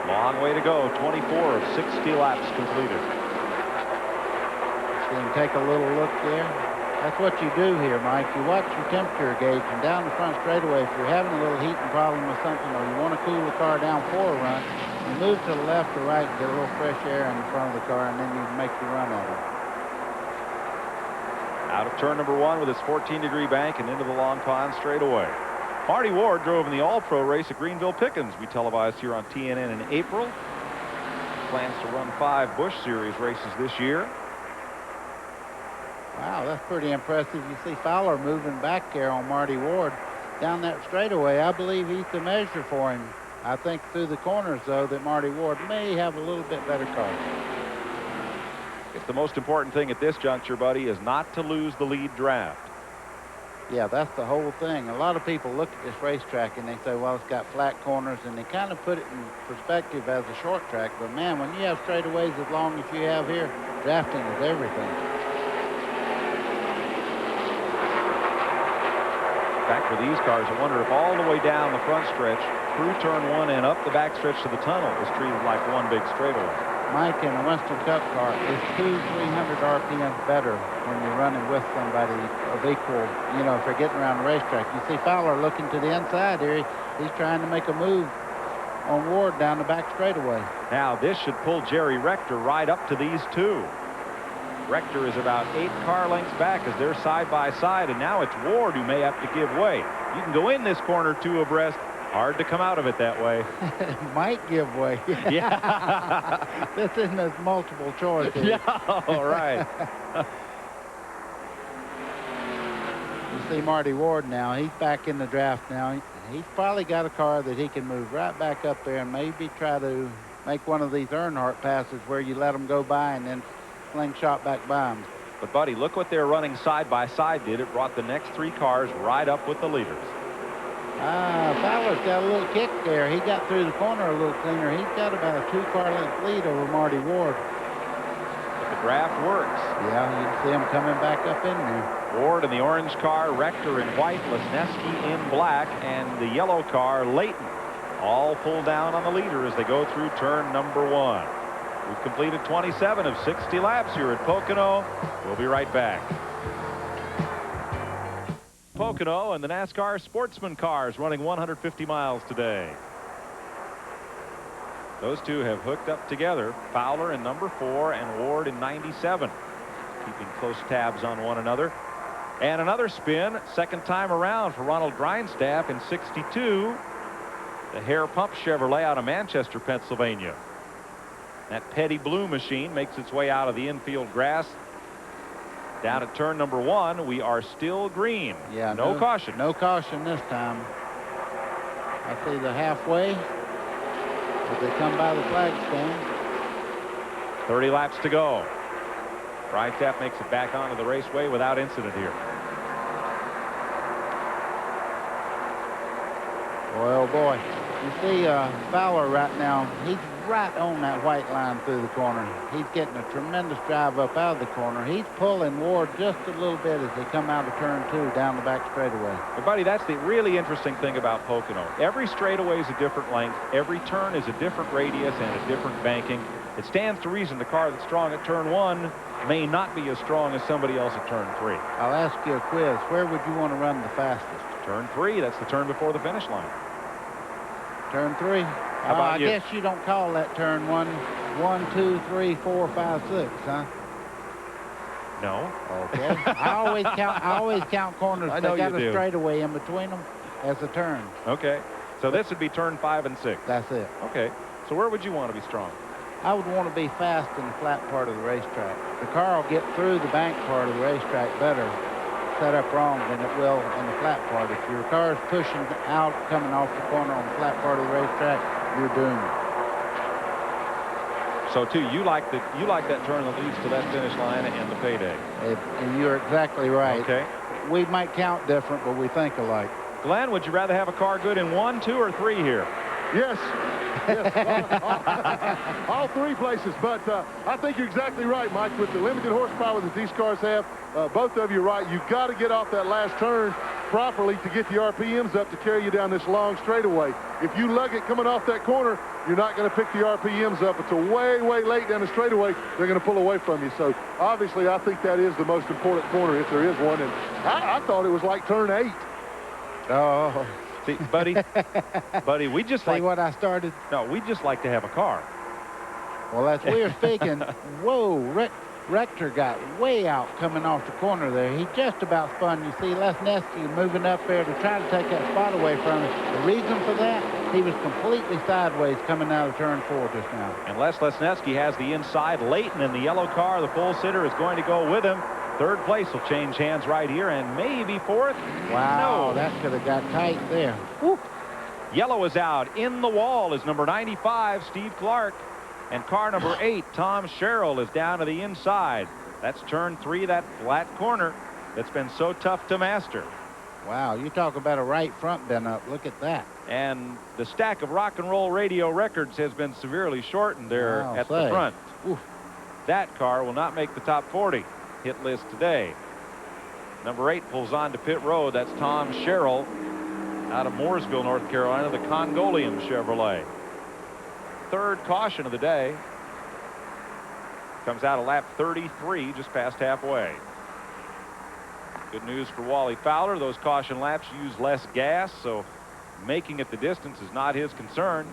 Long way to go. 24 of 60 laps completed. See him take a little look there. That's what you do here, Mike. You watch your temperature gauge, and down the front straightaway, if you're having a little heating problem with something or you want to cool the car down for a run, you move to the left or right and get a little fresh air in the front of the car, and then you make your run at it. Out of turn number 1 with his 14-degree bank and into the long pond straightaway. Marty Ward drove in the All-Pro race at Greenville Pickens. We televised here on TNN in April. Plans to run 5 Busch Series races this year. Wow, that's pretty impressive. You see Fowler moving back there on Marty Ward down that straightaway. I believe he's the measure for him. I think through the corners, though, that Marty Ward may have a little bit better car. If the most important thing at this juncture, buddy, is not to lose the lead draft. Yeah, that's the whole thing. A lot of people look at this racetrack and they say, well, it's got flat corners, and they kind of put it in perspective as a short track. But, man, when you have straightaways as long as you have here, drafting is everything. Back for these cars, I wonder if all the way down the front stretch, through turn 1 and up the back stretch to the tunnel is treated like one big straightaway. Mike, in a Winston Cup car, is 200-300 RPMs better when you're running with somebody of equal, you know, if they're getting around the racetrack. You see Fowler looking to the inside here. He's trying to make a move on Ward down the back straightaway. Now, this should pull Jerry Rector right up to these two. Rector is about 8 car lengths back as they're side by side, and now it's Ward who may have to give way. You can go in this corner 2 abreast. Hard to come out of it that way. Might give way. Yeah. This isn't a multiple choice. Yeah, all right. You see Marty Ward now. He's back in the draft now. He's probably got a car that he can move right back up there and maybe try to make one of these Earnhardt passes where you let them go by and then slingshot back by them. But, buddy, look what they're running side by side did. It brought the next 3 cars right up with the leaders. Fowler's got a little kick there. He got through the corner a little cleaner. He's got about a 2 car length lead over Marty Ward. But the draft works. Yeah, you can see him coming back up in there. Ward in the orange car, Rector in white, Lesneski in black, and the yellow car, Leighton, all pull down on the leader as they go through turn number 1. We've completed 27 of 60 laps here at Pocono. We'll be right back. Pocono and the NASCAR Sportsman cars running 150 miles today. Those two have hooked up together. Fowler in number 4 and Ward in 97. Keeping close tabs on one another. And another spin, second time around for Ronald Grindstaff in 62. The Hare Pump Chevrolet out of Manchester, Pennsylvania. That Petty Blue machine makes its way out of the infield grass. Down at turn number 1, we are still green. Yeah, no caution. No caution this time. I see the halfway as they come by the flag stand. 30 laps to go. Grindstaff makes it back onto the raceway without incident here. Boy, oh boy. You see Fowler right now, he's right on that white line through the corner. He's getting a tremendous drive up out of the corner. He's pulling Ward just a little bit as they come out of turn 2 down the back straightaway. But, buddy, that's the really interesting thing about Pocono. Every straightaway is a different length. Every turn is a different radius and a different banking. It stands to reason the car that's strong at turn 1 may not be as strong as somebody else at turn 3. I'll ask you a quiz. Where would you want to run the fastest? Turn 3. That's the turn before the finish line. Turn 3. How about you? I guess you don't call that turn 1, 2, 3, 4, 5, 6, huh? No. Okay. I always count corners. I know they got you a do. straightaway in between them as a turn. Okay. So this would be turn 5 and 6. That's it. Okay. So where would you want to be strong? I would want to be fast in the flat part of the racetrack. The car will get through the bank part of the racetrack better set up wrong than it will in the flat part. If your car is pushing out, coming off the corner on the flat part of the racetrack, you're doomed. So, too, you like that turn that leads to that finish line and the payday. And you're exactly right. Okay. We might count different, but we think alike. Glenn, would you rather have a car good in 1, 2, or 3 here? Yes. Yes, all three places. But I think you're exactly right, Mike. With the limited horsepower that these cars have, both of you are right. You've got to get off that last turn properly to get the RPMs up to carry you down this long straightaway. If you lug it coming off that corner, you're not going to pick the RPMs up until way, way late down the straightaway. They're going to pull away from you. So obviously, I think that is the most important corner if there is one. And I thought it was like turn 8. Oh. See, buddy, we just See what I started? No, we just like to have a car. Well, that's weird speaking. Whoa, Rector got way out coming off the corner there. He just about spun. You see Lesniewski moving up there to try to take that spot away from him. The reason for that, he was completely sideways coming out of turn 4 just now. And Lesniewski has the inside. Leighton in the yellow car, the pole sitter, is going to go with him. Third place will change hands right here, and maybe fourth. Wow, No. that could have got tight there. Woo. Yellow is out. In the wall is number 95, Steve Clark. And car number 8, Tom Sherrill, is down to the inside. That's turn 3, that flat corner that's been so tough to master. Wow, you talk about a right front bent up. Look at that. And the stack of rock and roll radio records has been severely shortened there at the front. Oof. That car will not make the top 40 hit list today. Number 8 pulls on to pit road. That's Tom Sherrill out of Mooresville, North Carolina, the Congolian Chevrolet. Third caution of the day comes out of lap 33, just past halfway. Good news for Wally Fowler. Those caution laps use less gas, so making it the distance is not his concern.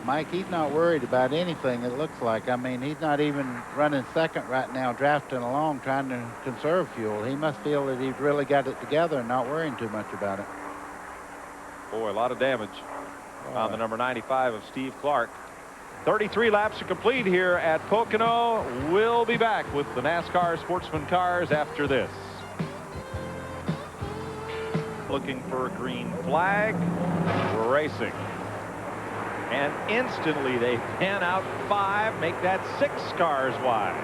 Mike, he's not worried about anything, it looks like. I mean, he's not even running second right now, drafting along, trying to conserve fuel. He must feel that he's really got it together and not worrying too much about it. Boy, a lot of damage on the number 95 of Steve Clark. 33 laps are complete here at Pocono. We'll be back with the NASCAR Sportsman cars after this. Looking for a green flag. We're racing. And instantly they pan out 5, make that 6 cars wide.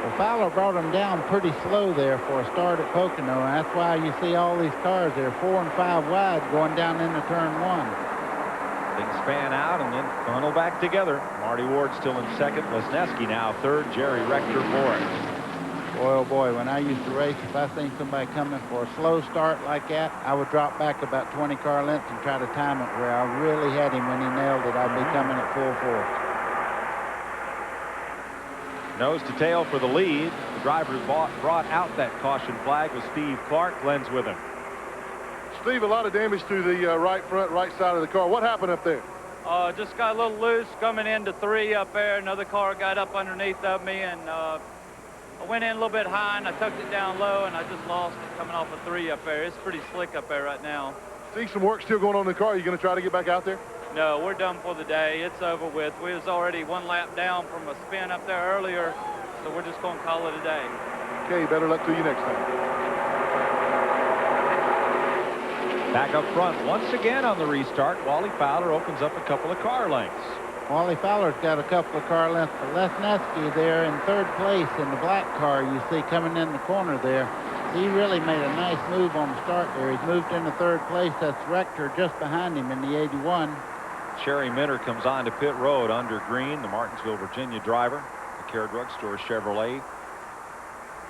Well, Fowler brought him down pretty slow there for a start at Pocono, and that's why you see all these cars there, 4 and 5 wide, going down into turn 1. Things pan out and then funnel back together. Marty Ward still in second. Lesniewski now third. Jerry Rector fourth. Boy, oh boy, when I used to race, if I seen somebody coming for a slow start like that, I would drop back about 20 car lengths and try to time it where I really had him when he nailed it. I'd be coming at full force. Nose to tail for the lead. The driver brought out that caution flag with Steve Clark. Glenn's with him. Steve, a lot of damage to the right front, right side of the car. What happened up there? Just got a little loose coming into 3 up there. Another car got up underneath of me, and I went in a little bit high, and I tucked it down low, and I just lost it coming off of 3 up there. It's pretty slick up there right now. See some work still going on in the car. Are you going to try to get back out there? No, we're done for the day. It's over with. We was already 1 lap down from a spin up there earlier, so we're just going to call it a day. Okay, better luck to you next time. Back up front once again on the restart. Wally Fowler opens up a couple of car lengths. Wally Fowler's got a couple of car lengths, but Lesniewski there in 3rd place in the black car you see coming in the corner there. He really made a nice move on the start there. He's moved into 3rd place. That's Rector just behind him in the 81. Sherry Minter comes on to pit road under green, the Martinsville, Virginia driver. The Care Drugstore Chevrolet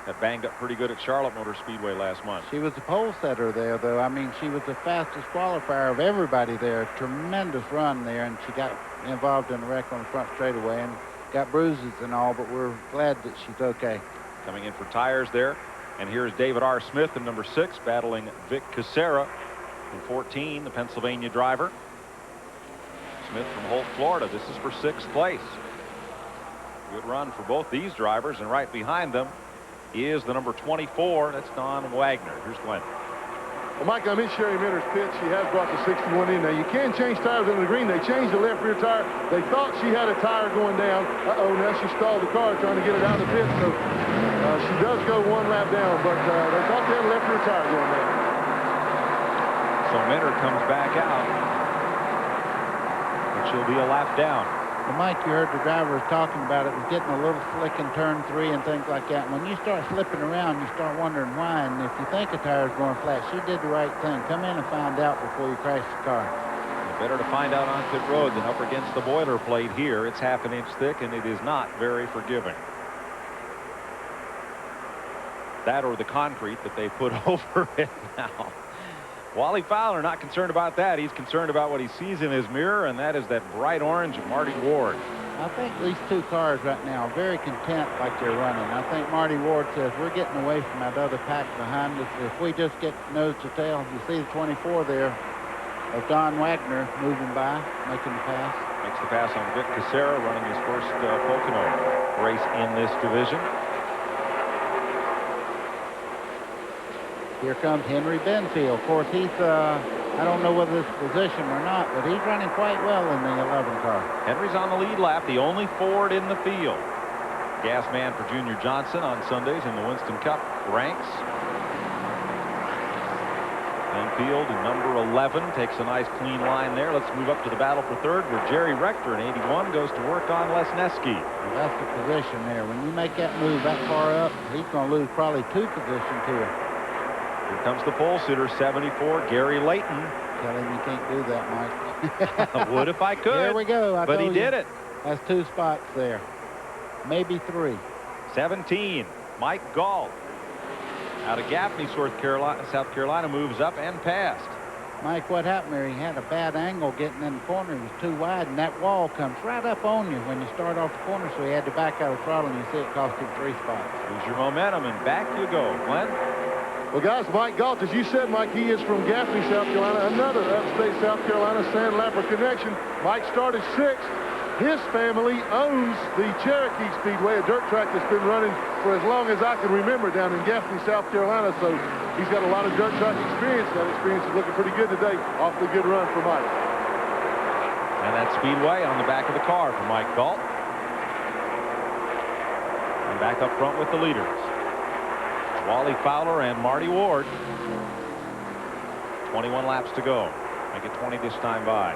that banged up pretty good at Charlotte Motor Speedway last month. She was the pole setter there, though. I mean, she was the fastest qualifier of everybody there. Tremendous run there, and she got involved in a wreck on the front straightaway and got bruises and all, but we're glad that she's okay. Coming in for tires there. And here's David R. Smith in number 6 battling Vic Casera in 14, the Pennsylvania driver. Smith from Holt, Florida. This is for 6th place. Good run for both these drivers, and right behind them is the number 24. That's Don Wagner. Here's Glenn. Well, Mike, I'm in Sherry Minter's pit. She has brought the 61 in. Now, you can change tires under the green. They changed the left rear tire. They thought she had a tire going down. Uh-oh, now she stalled the car trying to get it out of the pit. So she does go 1 lap down, but they thought they had a left rear tire going down. So Minter comes back out, but she'll be a lap down. Well, Mike, you heard the driver was talking about it. It was getting a little slick in turn 3 and things like that. When you start slipping around, you start wondering why. And if you think a tire's going flat, she did the right thing. Come in and find out before you crash the car. Better to find out on pit road than up against the boilerplate here. It's half an inch thick, and it is not very forgiving. That or the concrete that they put over it now. Wally Fowler not concerned about that. He's concerned about what he sees in his mirror, and that is that bright orange of Marty Ward. I think these two cars right now are very content like they're running. I think Marty Ward says we're getting away from that other pack behind us. If we just get nose to tail, you see the 24 there of Don Wagner moving by, making the pass. Makes the pass on Vic Casera, running his first Pocono race in this division. Here comes Henry Benfield. Of course, he's, I don't know whether it's position or not, but he's running quite well in the 11 car. Henry's on the lead lap, the only Ford in the field. Gas man for Junior Johnson on Sundays in the Winston Cup ranks. Benfield in number 11 takes a nice clean line there. Let's move up to the battle for third, where Jerry Rector in 81 goes to work on Lesneski. Well, that's the position there. When you make that move that far up, he's going to lose probably 2 positions here. Here comes the pole sitter, 74, Gary Layton. Tell him you can't do that, Mike. I would if I could. There we go. But he did it. That's 2 spots there. Maybe 3. 17, Mike Galt. Out of Gaffney, South Carolina, moves up and passed. Mike, what happened there? He had a bad angle getting in the corner. It was too wide, and that wall comes right up on you when you start off the corner, so he had to back out of the throttle, and you see it cost him 3 spots. Lose your momentum, and back you go. Glenn? Well, guys, Mike Galt, as you said, Mike, he is from Gaffney, South Carolina, another upstate South Carolina Sandlapper connection. Mike started 6th. His family owns the Cherokee Speedway, a dirt track that's been running for as long as I can remember down in Gaffney, South Carolina. So he's got a lot of dirt track experience. That experience is looking pretty good today. Awfully good run for Mike. And that Speedway on the back of the car for Mike Galt. And back up front with the leaders. Wally Fowler and Marty Ward. 21 laps to go. Make it 20 this time by.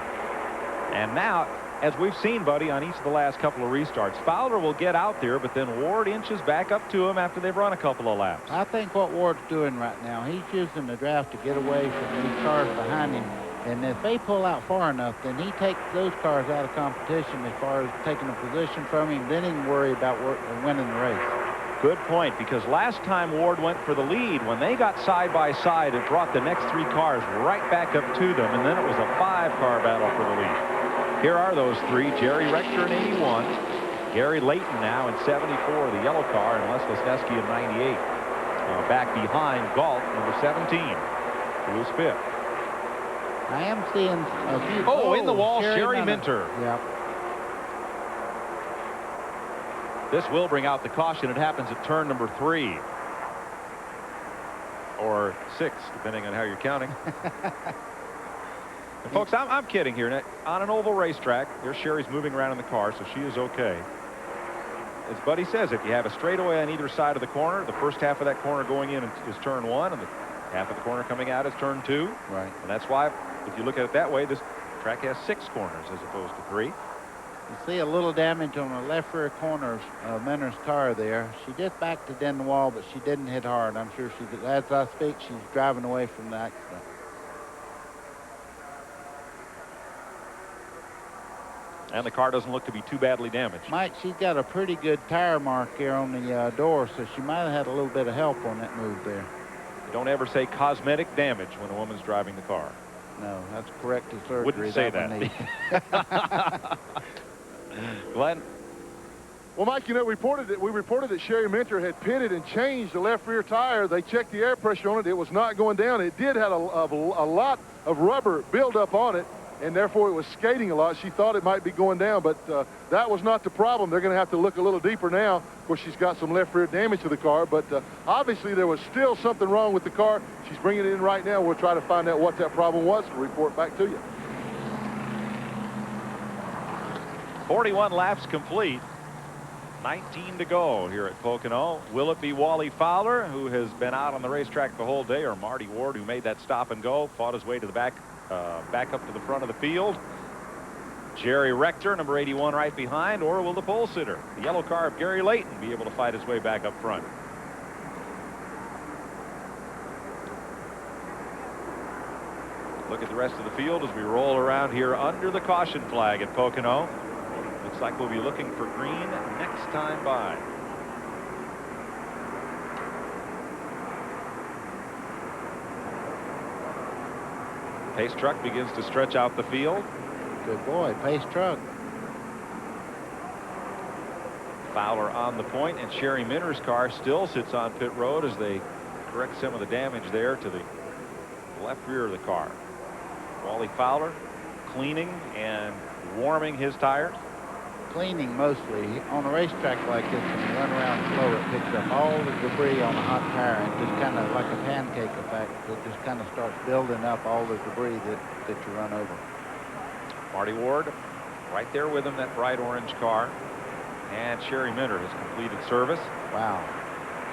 And now, as we've seen, buddy, on each of the last couple of restarts, Fowler will get out there, but then Ward inches back up to him after they've run a couple of laps. I think what Ward's doing right now, he's using the draft to get away from these cars behind him. And if they pull out far enough, then he takes those cars out of competition as far as taking a position from him. Then he can worry about winning the race. Good point, because last time Ward went for the lead, when they got side by side, it brought the next 3 cars right back up to them, and then it was a 5-car battle for the lead. Here are those 3, Jerry Rector in 81, Gary Layton now in 74, the yellow car, and Les Lesneski in 98. Back behind Galt, number 17, who is 5th. I am seeing a few. Oh, in the wall, Sherry Minter. Yeah. This will bring out the caution. It happens at turn number 3. Or 6, depending on how you're counting. And folks, I'm kidding here. On an oval racetrack, there's Sherry's moving around in the car, so she is okay. As Buddy says, if you have a straightaway on either side of the corner, the first half of that corner going in is turn 1, and the half of the corner coming out is turn 2. Right. And that's why, if you look at it that way, this track has 6 corners as opposed to 3. You see a little damage on the left rear corner of Minter's car there. She just backed it in the wall, but she didn't hit hard. I'm sure as I speak, she's driving away from the accident. And the car doesn't look to be too badly damaged. Mike, she's got a pretty good tire mark here on the door, so she might have had a little bit of help on that move there. You don't ever say cosmetic damage when a woman's driving the car. No, that's corrective surgery. Wouldn't say that. Glenn? Well, Mike, you know, we reported that Sherry Minter had pitted and changed the left rear tire. They checked the air pressure on it. It was not going down. It did have a lot of rubber buildup on it, and therefore it was skating a lot. She thought it might be going down, but that was not the problem. They're going to have to look a little deeper now. Of course, she's got some left rear damage to the car, but obviously there was still something wrong with the car. She's bringing it in right now. We'll try to find out what that problem was and report back to you. 41 laps complete. 19 to go here at Pocono. Will it be Wally Fowler, who has been out on the racetrack the whole day, or Marty Ward, who made that stop and go, fought his way to the back up to the front of the field? Jerry Rector, number 81, right behind, or will the pole sitter, the yellow car of Gary Layton, be able to fight his way back up front? Look at the rest of the field as we roll around here under the caution flag at Pocono. Looks like we'll be looking for green next time by. Pace truck begins to stretch out the field. Good boy, pace truck. Fowler on the point, and Sherry Minner's car still sits on pit road as they correct some of the damage there to the left rear of the car. Wally Fowler cleaning and warming his tires. Cleaning mostly. On a racetrack like this, when you run around slow, it picks up all the debris on a hot tire and just kind of like a pancake effect. It just kind of starts building up all the debris that you run over. Marty Ward right there with him, that bright orange car. And Sherry Minner has completed service. Wow.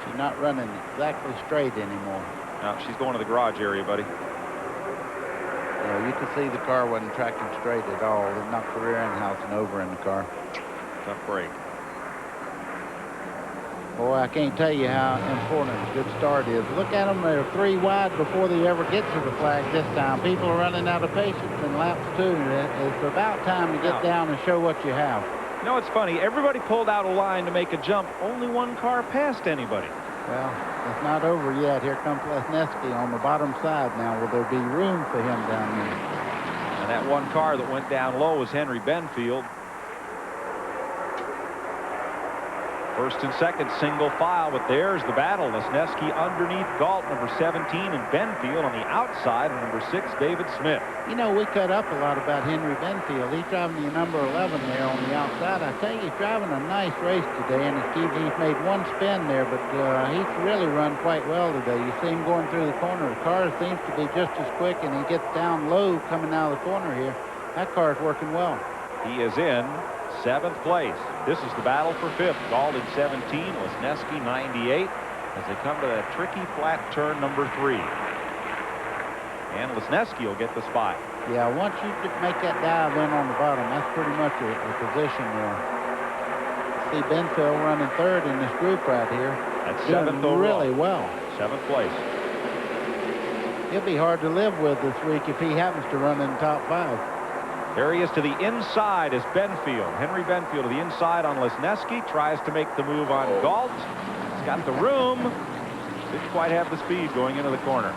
She's not running exactly straight anymore. No, she's going to the garage area, buddy. You can see the car wasn't tracking straight at all. It knocked the rear end housing over in the car. Tough break. Boy, I can't tell you how important a good start is. Look at them. They're 3 wide before they ever get to the flag this time. People are running out of patience in laps 2. It's about time to get down and show what you have. You know, it's funny. Everybody pulled out a line to make a jump. Only one car passed anybody. Well, it's not over yet. Here comes Lesneski on the bottom side now. Will there be room for him down there? And that one car that went down low was Henry Benfield. First and second single file, but there's the battle. Lesneski underneath Galt, number 17, and Benfield on the outside of number 6, David Smith. You know, we cut up a lot about Henry Benfield. He's driving the number 11 there on the outside. I tell you, he's driving a nice race today, and he's made one spin there, but he's really run quite well today. You see him going through the corner. The car seems to be just as quick, and he gets down low coming out of the corner here. That car's working well. He is in 7th place. This is the battle for 5th. Galt in 17, Lesneski 98, as they come to that tricky flat turn number 3. And Lesneski will get the spot. Yeah, once you make that dive in on the bottom, that's pretty much a position there. See Benfield running 3rd in this group right here. That's 7th overall. Really well. 7th place. He'll be hard to live with this week if he happens to run in the top 5. There he is to the inside as Benfield. Henry Benfield to the inside on Lesneski. Tries to make the move on Galt. He's got the room. Didn't quite have the speed going into the corner.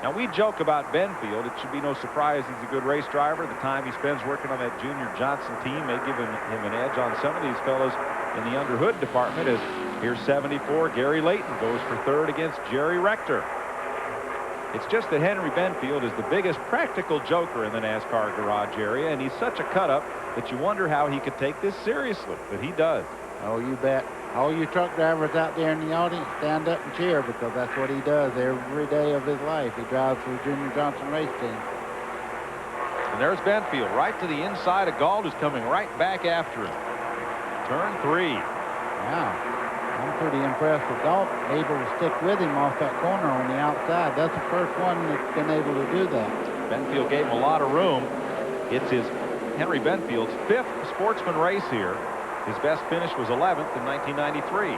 Now, we joke about Benfield. It should be no surprise he's a good race driver. The time he spends working on that Junior Johnson team may give him an edge on some of these fellows in the underhood department. As here's 74, Gary Layton goes for 3rd against Jerry Rector. It's just that Henry Benfield is the biggest practical joker in the NASCAR garage area, and he's such a cut-up that you wonder how he could take this seriously, but he does. Oh, you bet. All you truck drivers out there in the audience, stand up and cheer, because that's what he does every day of his life. He drives for the Junior Johnson race team. And there's Benfield right to the inside of Galt, who's coming right back after him. Turn 3. Wow. I'm pretty impressed with Galt, able to stick with him off that corner on the outside. That's the first one that's been able to do that. Benfield gave him a lot of room. It's his Henry Benfield's 5th Sportsman race here. His best finish was 11th in 1993.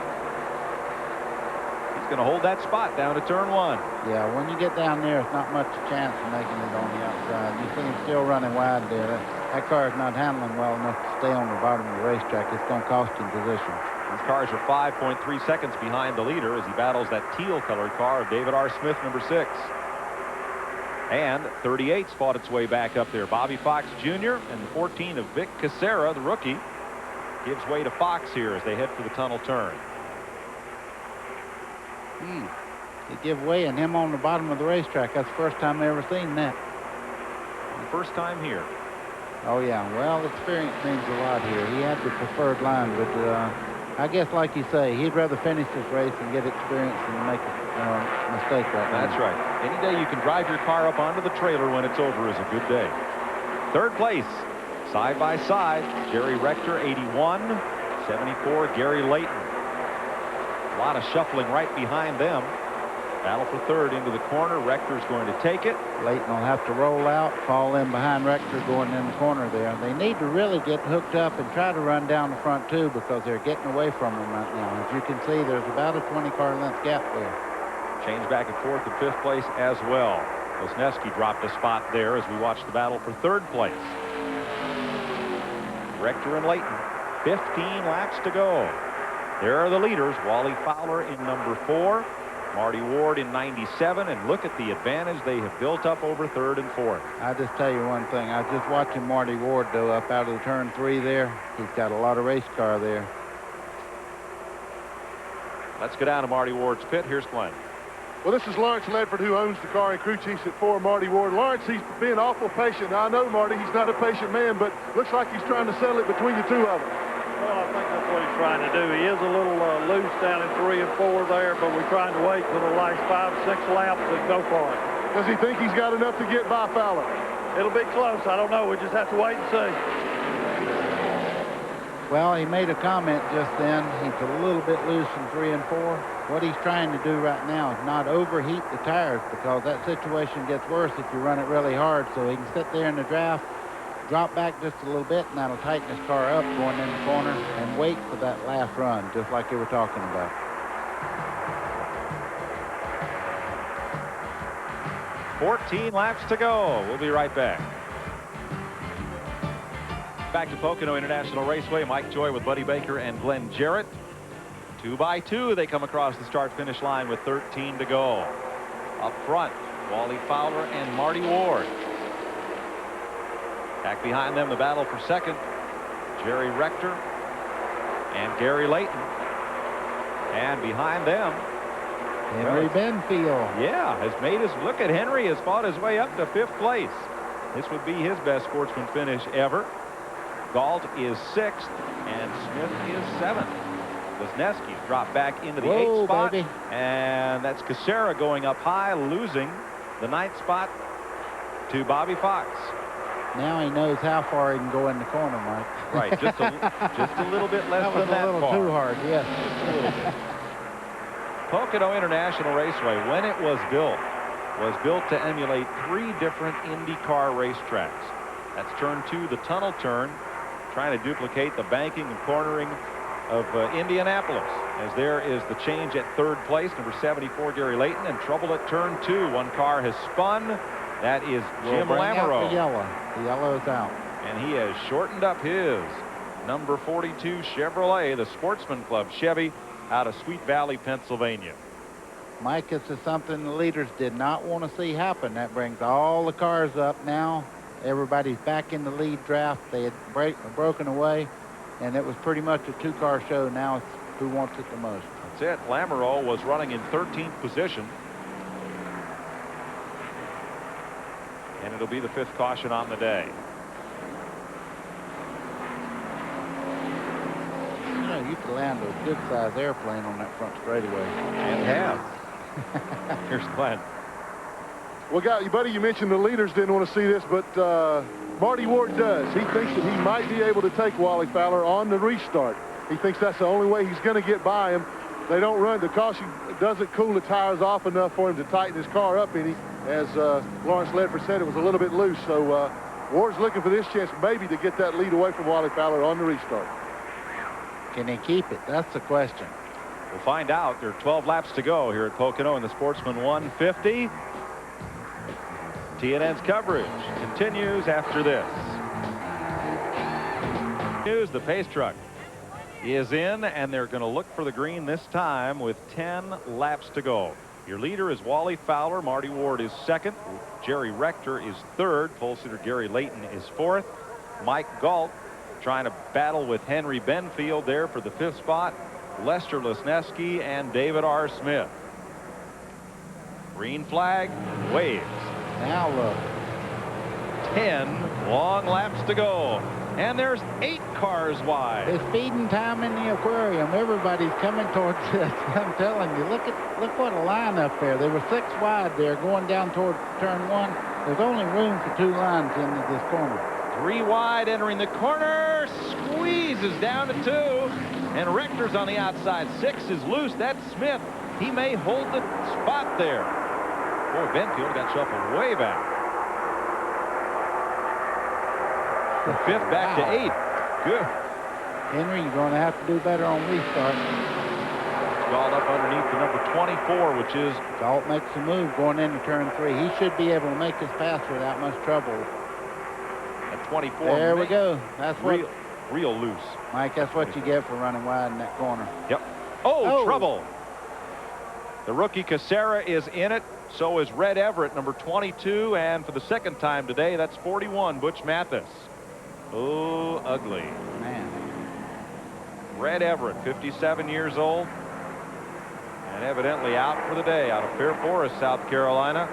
He's going to hold that spot down to turn 1. Yeah, when you get down there, it's not much chance of making it on the outside. You see him still running wide there. That car is not handling well enough to stay on the bottom of the racetrack. It's going to cost him position. These cars are 5.3 seconds behind the leader as he battles that teal-colored car of David R. Smith, number 6. And 38's fought its way back up there. Bobby Fox Jr. and the 14 of Vic Casera, the rookie, gives way to Fox here as they head for the tunnel turn. They give way and him on the bottom of the racetrack. That's the first time I've ever seen that. First time here. Oh, yeah. Well, experience means a lot here. He had the preferred line, but I guess, like you say, he'd rather finish this race and get experience than make a mistake right now. That's right. Any day you can drive your car up onto the trailer when it's over is a good day. 3rd place, side by side, Jerry Rector, 81, 74, Gary Layton. A lot of shuffling right behind them. Battle for 3rd into the corner. Rector's going to take it. Layton will have to roll out, fall in behind Rector going in the corner there. They need to really get hooked up and try to run down the front too, because they're getting away from them right now. As you can see, there's about a 20-car length gap there. Change back and forth to 5th place as well. Lesneski dropped a spot there as we watch the battle for third place. Rector and Layton, 15 laps to go. There are the leaders. Wally Fowler in number 4, Marty Ward in 97, and look at the advantage they have built up over third and fourth. I'll just tell you one thing. I was just watching Marty Ward go up out of the turn 3 there. He's got a lot of race car there. Let's go down to Marty Ward's pit. Here's Glenn. Well, this is Lawrence Ledford, who owns the car and crew chiefs at 4, Marty Ward. Lawrence, he's being awful patient. Now, I know, Marty, he's not a patient man, but looks like he's trying to settle it between the two of them. Well, I think that's what he's trying to do. He is a little loose down in 3 and 4 there, but we're trying to wait for the last 5, 6 laps to go for it. Does he think he's got enough to get by Fowler? It'll be close. I don't know. We just have to wait and see. Well, he made a comment just then. He's a little bit loose in 3 and 4. What he's trying to do right now is not overheat the tires, because that situation gets worse if you run it really hard. So he can sit there in the draft, drop back just a little bit, and that'll tighten his car up going in the corner, and wait for that last run, just like you were talking about. $14 laps to go. We'll be right back. Back to Pocono International Raceway. Mike Joy with Buddy Baker and Glenn Jarrett. 2 by 2, they come across the start-finish line with 13 to go. Up front, Wally Fowler and Marty Ward. Back behind them, the battle for second, Jerry Rector and Gary Layton. And behind them, Henry Benfield. Yeah, has made his look at Henry, has fought his way up to 5th place. This would be his best sportsman finish ever. Galt is 6th and Smith is 7th. Lesneski dropped back into the 8th spot, baby. And that's Casera going up high, losing the 9th spot to Bobby Fox. Now he knows how far he can go in the corner, Mike. Right, just a little bit less that was than that a little far. too hard, yes. Just a little bit. Pocono International Raceway, when it was built to emulate 3 different IndyCar racetracks. That's turn 2, the tunnel turn, trying to duplicate the banking and cornering of Indianapolis, as there is the change at 3rd place, number 74, Gary Layton, and trouble at turn 2. One car has spun. That is Jim Lamoureux. The yellow is out. And he has shortened up his number 42 Chevrolet, the Sportsman Club Chevy, out of Sweet Valley, Pennsylvania. Mike, this is something the leaders did not want to see happen. That brings all the cars up now. Everybody's back in the lead draft. They had broken away, and it was pretty much a 2-car show. Now it's who wants it the most. That's it. Lamoureux was running in 13th position. And it'll be the 5th caution on the day. You know, you could land a good-sized airplane on that front straightaway. And have. Here's Glenn. Well, buddy, you mentioned the leaders didn't want to see this, but Marty Ward does. He thinks that he might be able to take Wally Fowler on the restart. He thinks that's the only way he's going to get by him. They don't run. The caution doesn't cool the tires off enough for him to tighten his car up any. As Lawrence Ledford said, it was a little bit loose. So Ward's looking for this chance maybe to get that lead away from Wally Fowler on the restart. Can he keep it? That's the question. We'll find out. There are 12 laps to go here at Pocono in the Sportsman 150. TNN's coverage continues after this. The pace truck is in, and they're going to look for the green this time with 10 laps to go. Your leader is Wally Fowler. Marty Ward is 2nd. Jerry Rector is 3rd. Pole sitter Gary Layton is 4th. Mike Galt trying to battle with Henry Benfield there for the 5th spot. Lester Lesneski and David R. Smith. Green flag waves. Now look. 10 long laps to go. And there's 8 cars wide. It's feeding time in the aquarium. Everybody's coming towards this. I'm telling you, look what a line up there. There were 6 wide there going down toward turn 1. There's only room for 2 lines into this corner. 3 wide entering the corner. Squeezes down to 2. And Rector's on the outside. 6 is loose. That's Smith. He may hold the spot there. Boy, Benfield got shuffled way back. From 5th back to 8th. Good. Henry, you're going to have to do better on restart. Galt up underneath the number 24, which is... Galt makes a move going into turn 3. He should be able to make his pass without much trouble. At 24. There we go. That's what... Real loose. Mike, that's what you get for running wide in that corner. Yep. Oh, trouble. The rookie Casera is in it. So is Red Everett, number 22. And for the second time today, that's 41, Butch Mathis. Oh, ugly. Man. Red Everett, 57 years old. And evidently out for the day out of Fair Forest, South Carolina.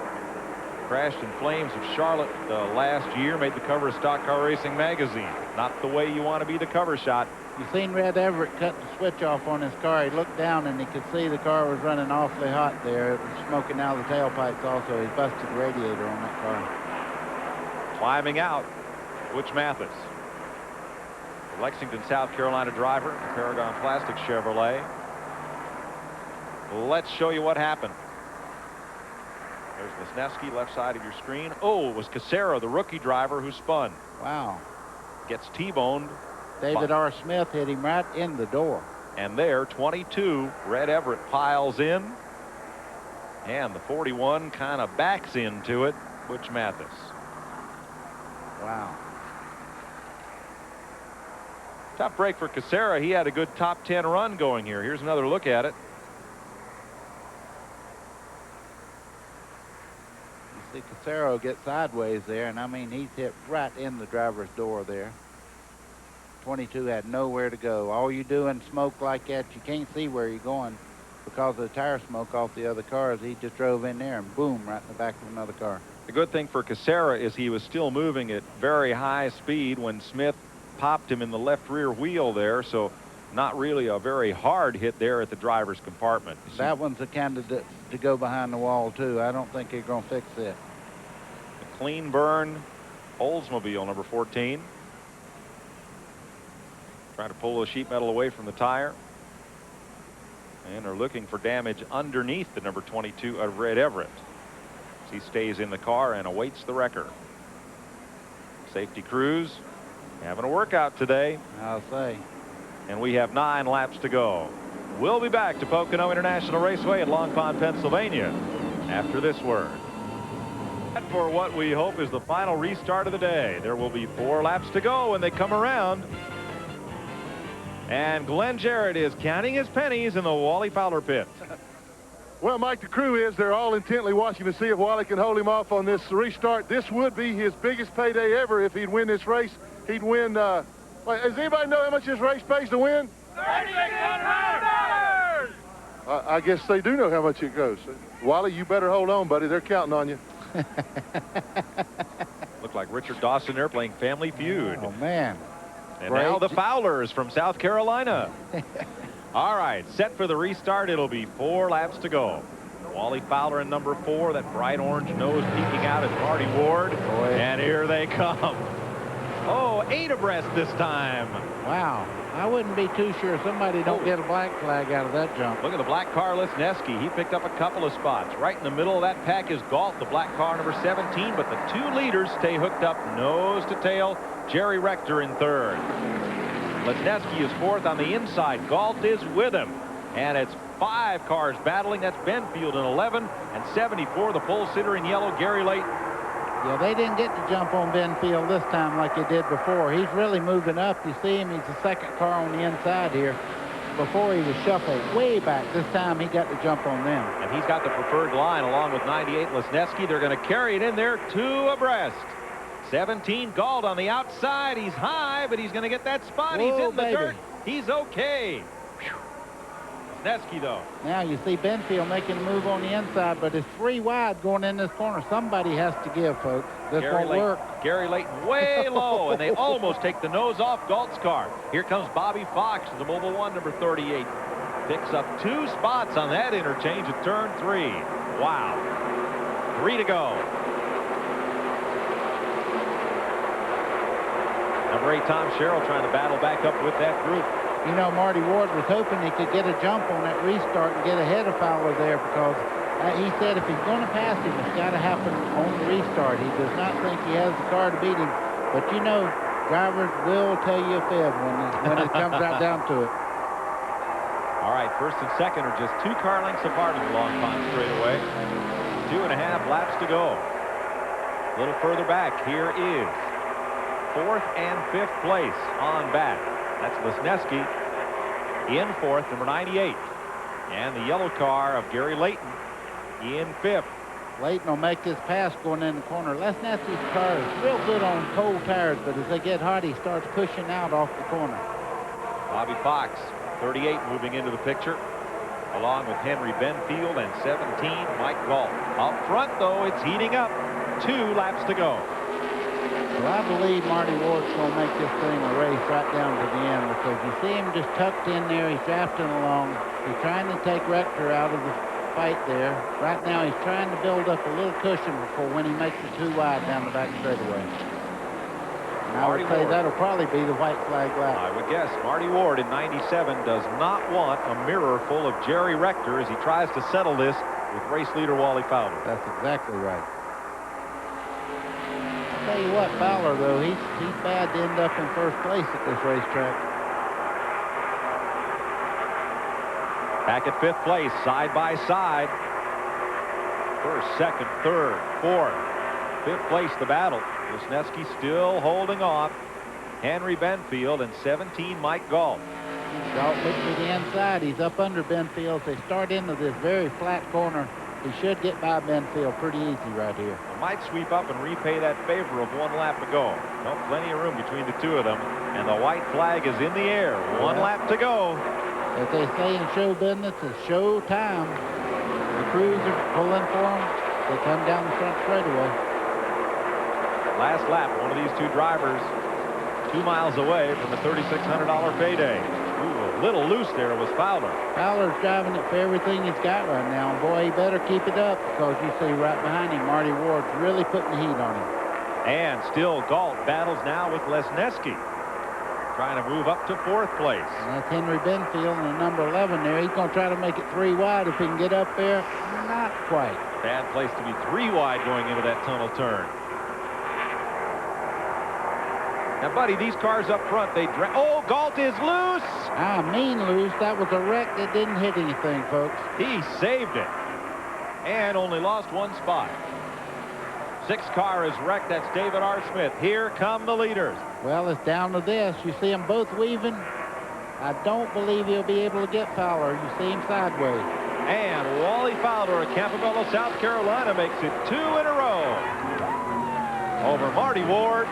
Crashed in flames of Charlotte last year. Made the cover of Stock Car Racing magazine. Not the way you want to be the cover shot. You seen Red Everett cut the switch off on his car. He looked down and he could see the car was running awfully hot there. It was smoking out of the tailpipes also. He busted the radiator on that car. Climbing out, Butch Mathis. The Lexington, South Carolina driver, the Paragon Plastic Chevrolet. Let's show you what happened. There's Lesneski, left side of your screen. Oh, it was Casera, the rookie driver, who spun. Wow. Gets T-boned. David R. Smith hit him right in the door. And there, 22, Red Everett piles in. And the 41 kind of backs into it, Butch Mathis. Wow. Tough break for Casera. He had a good top 10 run going here. Here's another look at it. You see Casero get sideways there, and I mean, he's hit right in the driver's door there. 22 had nowhere to go. All you do in smoke like that, you can't see where you're going because of the tire smoke off the other cars. He just drove in there and boom, right in the back of another car. The good thing for Casera is he was still moving at very high speed when Smith popped him in the left rear wheel there, so not really a very hard hit there at the driver's compartment. That one's a candidate to go behind the wall too. I don't think they're going to fix it. The clean burn Oldsmobile number 14. Trying to pull the sheet metal away from the tire. And they're looking for damage underneath the number 22 of Red Everett. He stays in the car and awaits the wrecker. Safety crews having a workout today. I'll say. And we have 9 laps to go. We'll be back to Pocono International Raceway at Long Pond, Pennsylvania after this word. And for what we hope is the final restart of the day. There will be 4 laps to go when they come around. And Glenn Jarrett is counting his pennies in the Wally Fowler pit. Well, Mike, the crew is. They're all intently watching to see if Wally can hold him off on this restart. This would be his biggest payday ever if he'd win this race. He'd win, does anybody know how much this race pays to win? $3,600! I guess they do know how much it goes. Wally, you better hold on, buddy. They're counting on you. Looked like Richard Dawson there playing Family Feud. Oh, man. And now the Fowlers from South Carolina. All right, set for the restart. It'll be 4 laps to go. Wally Fowler in number 4, that bright orange nose peeking out at Marty Ward. Boy. And here they come. Oh, 8 abreast this time. Wow. I wouldn't be too sure somebody don't get a black flag out of that jump. Look at the black car, Lesneski. He picked up a couple of spots. Right in the middle of that pack is Galt, the black car number 17, but the 2 leaders stay hooked up nose to tail. Jerry Rector in 3rd. Lesneski is 4th on the inside. Galt is with him. And it's 5 cars battling. That's Benfield in 11 and 74, the pole sitter in yellow, Gary Layton. Yeah, they didn't get to jump on Benfield this time like they did before. He's really moving up. You see him, he's the 2nd car on the inside here. Before he was shuffled way back. This time he got to jump on them. And he's got the preferred line along with 98 Lesneski. They're going to carry it in there 2 abreast. 17 Galt on the outside. He's high, but he's going to get that spot. Whoa, he's in the baby. dirt. He's okay. Lesneski, though. Now you see Benfield making a move on the inside, but it's 3 wide going in this corner. Somebody has to give, folks. This won't work. Gary Layton way low, and they almost take the nose off Galt's car. Here comes Bobby Fox, the Mobile 1, number 38. Picks up 2 spots on that interchange at turn 3. Wow. 3 to go. Number 8, Tom Sherrill, trying to battle back up with that group. You know, Marty Ward was hoping he could get a jump on that restart and get ahead of Fowler there because he said if he's going to pass him, it's got to happen on the restart. He does not think he has the car to beat him. But, you know, drivers will tell you a fib when it comes right down to it. All right, first and second are just 2 car lengths apart in the Long Pond straightaway. 2.5 laps to go. A little further back, here is 4th and 5th place on back. That's Lesneski in 4th, number 98. And the yellow car of Gary Layton in 5th. Layton will make this pass going in the corner. Lesneski's car is real good on cold tires, but as they get hot, he starts pushing out off the corner. Bobby Fox, 38, moving into the picture, along with Henry Benfield and 17, Mike Galt. Up front, though, it's heating up. 2 laps to go. Well, I believe Marty Ward's going to make this thing a race right down to the end, because you see him just tucked in there. He's drafting along. He's trying to take Rector out of the fight there. Right now, he's trying to build up a little cushion before when he makes it too wide down the back straightaway. And I would say that'll probably be the white flag lap. I would guess Marty Ward in 97 does not want a mirror full of Jerry Rector as he tries to settle this with race leader Wally Fowler. That's exactly right. I'll tell you what, Fowler, though, he's bad to end up in first place at this racetrack. Back at 5th place, side by side. 1st, 2nd, 3rd, 4th. 5th place, the battle. Lesneski still holding on. Henry Benfield and 17, Mike Galt. Galt looks to the inside. He's up under Benfield. They start into this very flat corner. He should get by Benfield pretty easy right here. Well, might sweep up and repay that favor of 1 lap to go. Well, plenty of room between the 2 of them. And the white flag is in the air. 1 lap to go. As they say in show business, it's show time. The crews are pulling for them. They come down the front straightaway. Last lap, one of these 2 drivers 2 miles away from a $3,600 payday. Ooh, a little loose there was Fowler. Fowler's driving it for everything he's got right now. Boy, he better keep it up, because you see right behind him, Marty Ward's really putting the heat on him. And still Galt battles now with Lesneski, trying to move up to 4th place. And that's Henry Benfield and number 11 there. He's going to try to make it 3 wide if he can get up there. Not quite. Bad place to be 3 wide going into that tunnel turn. Now, buddy, these cars up front, they drag. Oh, Galt is loose. I mean loose. That was a wreck that didn't hit anything, folks. He saved it and only lost 1 spot. 6th car is wrecked. That's David R. Smith. Here come the leaders. Well, it's down to this. You see them both weaving. I don't believe he'll be able to get Fowler. You see him sideways. And Wally Fowler of Campobello, South Carolina, makes it 2 in a row over Marty Ward.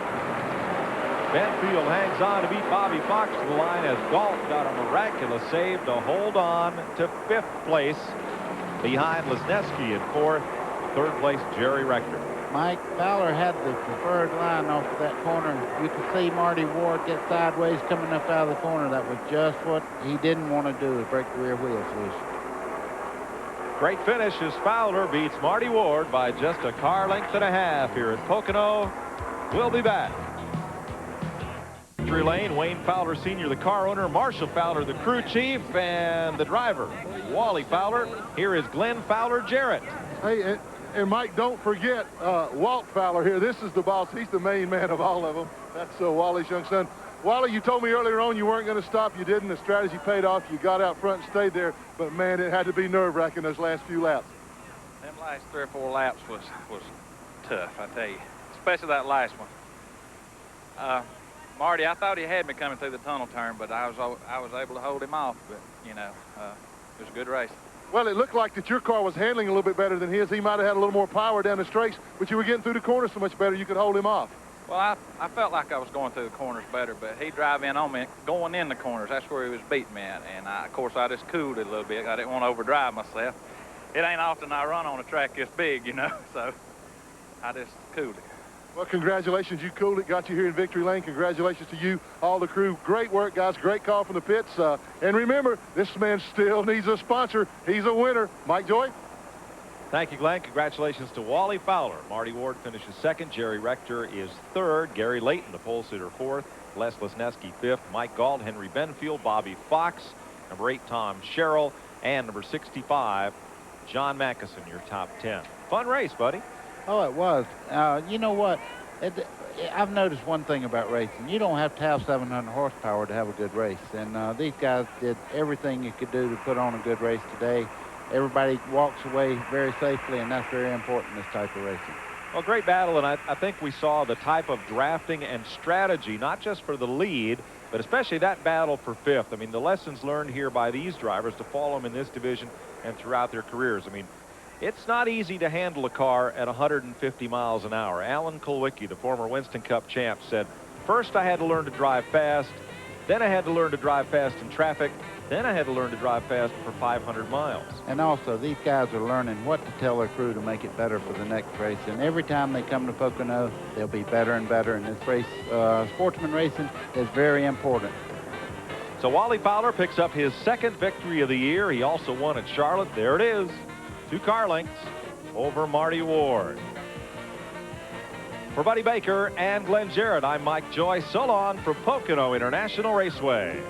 Benfield hangs on to beat Bobby Fox to the line as Galt got a miraculous save to hold on to 5th place behind Lesneski in 4th. 3rd place, Jerry Rector. Mike, Fowler had the preferred line off of that corner. You could see Marty Ward get sideways coming up out of the corner. That was just what he didn't want to do, is break the rear wheels loose. Great finish as Fowler beats Marty Ward by just a car length and a half here at Pocono. We'll be back. Victory lane, Wayne Fowler Sr., the car owner, Marshall Fowler, the crew chief, and the driver, Wally Fowler. Here is Glenn Fowler Jarrett. Hey, and Mike, don't forget Walt Fowler here. This is the boss. He's the main man of all of them. That's Wally's young son. Wally, you told me earlier on you weren't going to stop. You didn't. The strategy paid off. You got out front and stayed there. But, man, it had to be nerve-wracking those last few laps. Them last 3 or 4 laps was tough, I tell you, especially that last one. Marty, I thought he had me coming through the tunnel turn, but I was able to hold him off. But, you know, it was a good race. Well, it looked like that your car was handling a little bit better than his. He might have had a little more power down the straights, but you were getting through the corners so much better you could hold him off. Well, I felt like I was going through the corners better, but he drive in on me going in the corners. That's where he was beating me at. And, of course, I just cooled it a little bit. I didn't want to overdrive myself. It ain't often I run on a track this big, you know, so I just cooled it. Well, congratulations. You cooled it, got you here in victory lane. Congratulations to you, all the crew. Great work, guys. Great call from the pits. And remember, this man still needs a sponsor. He's a winner. Mike Joy? Thank you, Glenn. Congratulations to Wally Fowler. Marty Ward finishes 2nd. Jerry Rector is 3rd. Gary Layton, the pole sitter, 4th. Les Lesneski, 5th. Mike Galt, Henry Benfield, Bobby Fox, number 8, Tom Sherrill, and number 65, John Mackison, your top 10. Fun race, buddy. Oh, it was. You know what? I've noticed one thing about racing. You don't have to have 700 horsepower to have a good race. And these guys did everything you could do to put on a good race today. Everybody walks away very safely, and that's very important in this type of racing. Well, great battle, and I think we saw the type of drafting and strategy, not just for the lead, but especially that battle for fifth. I mean, the lessons learned here by these drivers to follow them in this division and throughout their careers. I mean, it's not easy to handle a car at 150 miles an hour. Alan Kulwicki, the former Winston Cup champ, said, first I had to learn to drive fast, then I had to learn to drive fast in traffic, then I had to learn to drive fast for 500 miles. And also, these guys are learning what to tell their crew to make it better for the next race. And every time they come to Pocono, they'll be better and better. And this race, sportsman racing, is very important. So Wally Fowler picks up his second victory of the year. He also won at Charlotte. There it is. 2 car lengths over Marty Ward. For Buddy Baker and Glenn Jarrett, I'm Mike Joy. So long from Pocono International Raceway.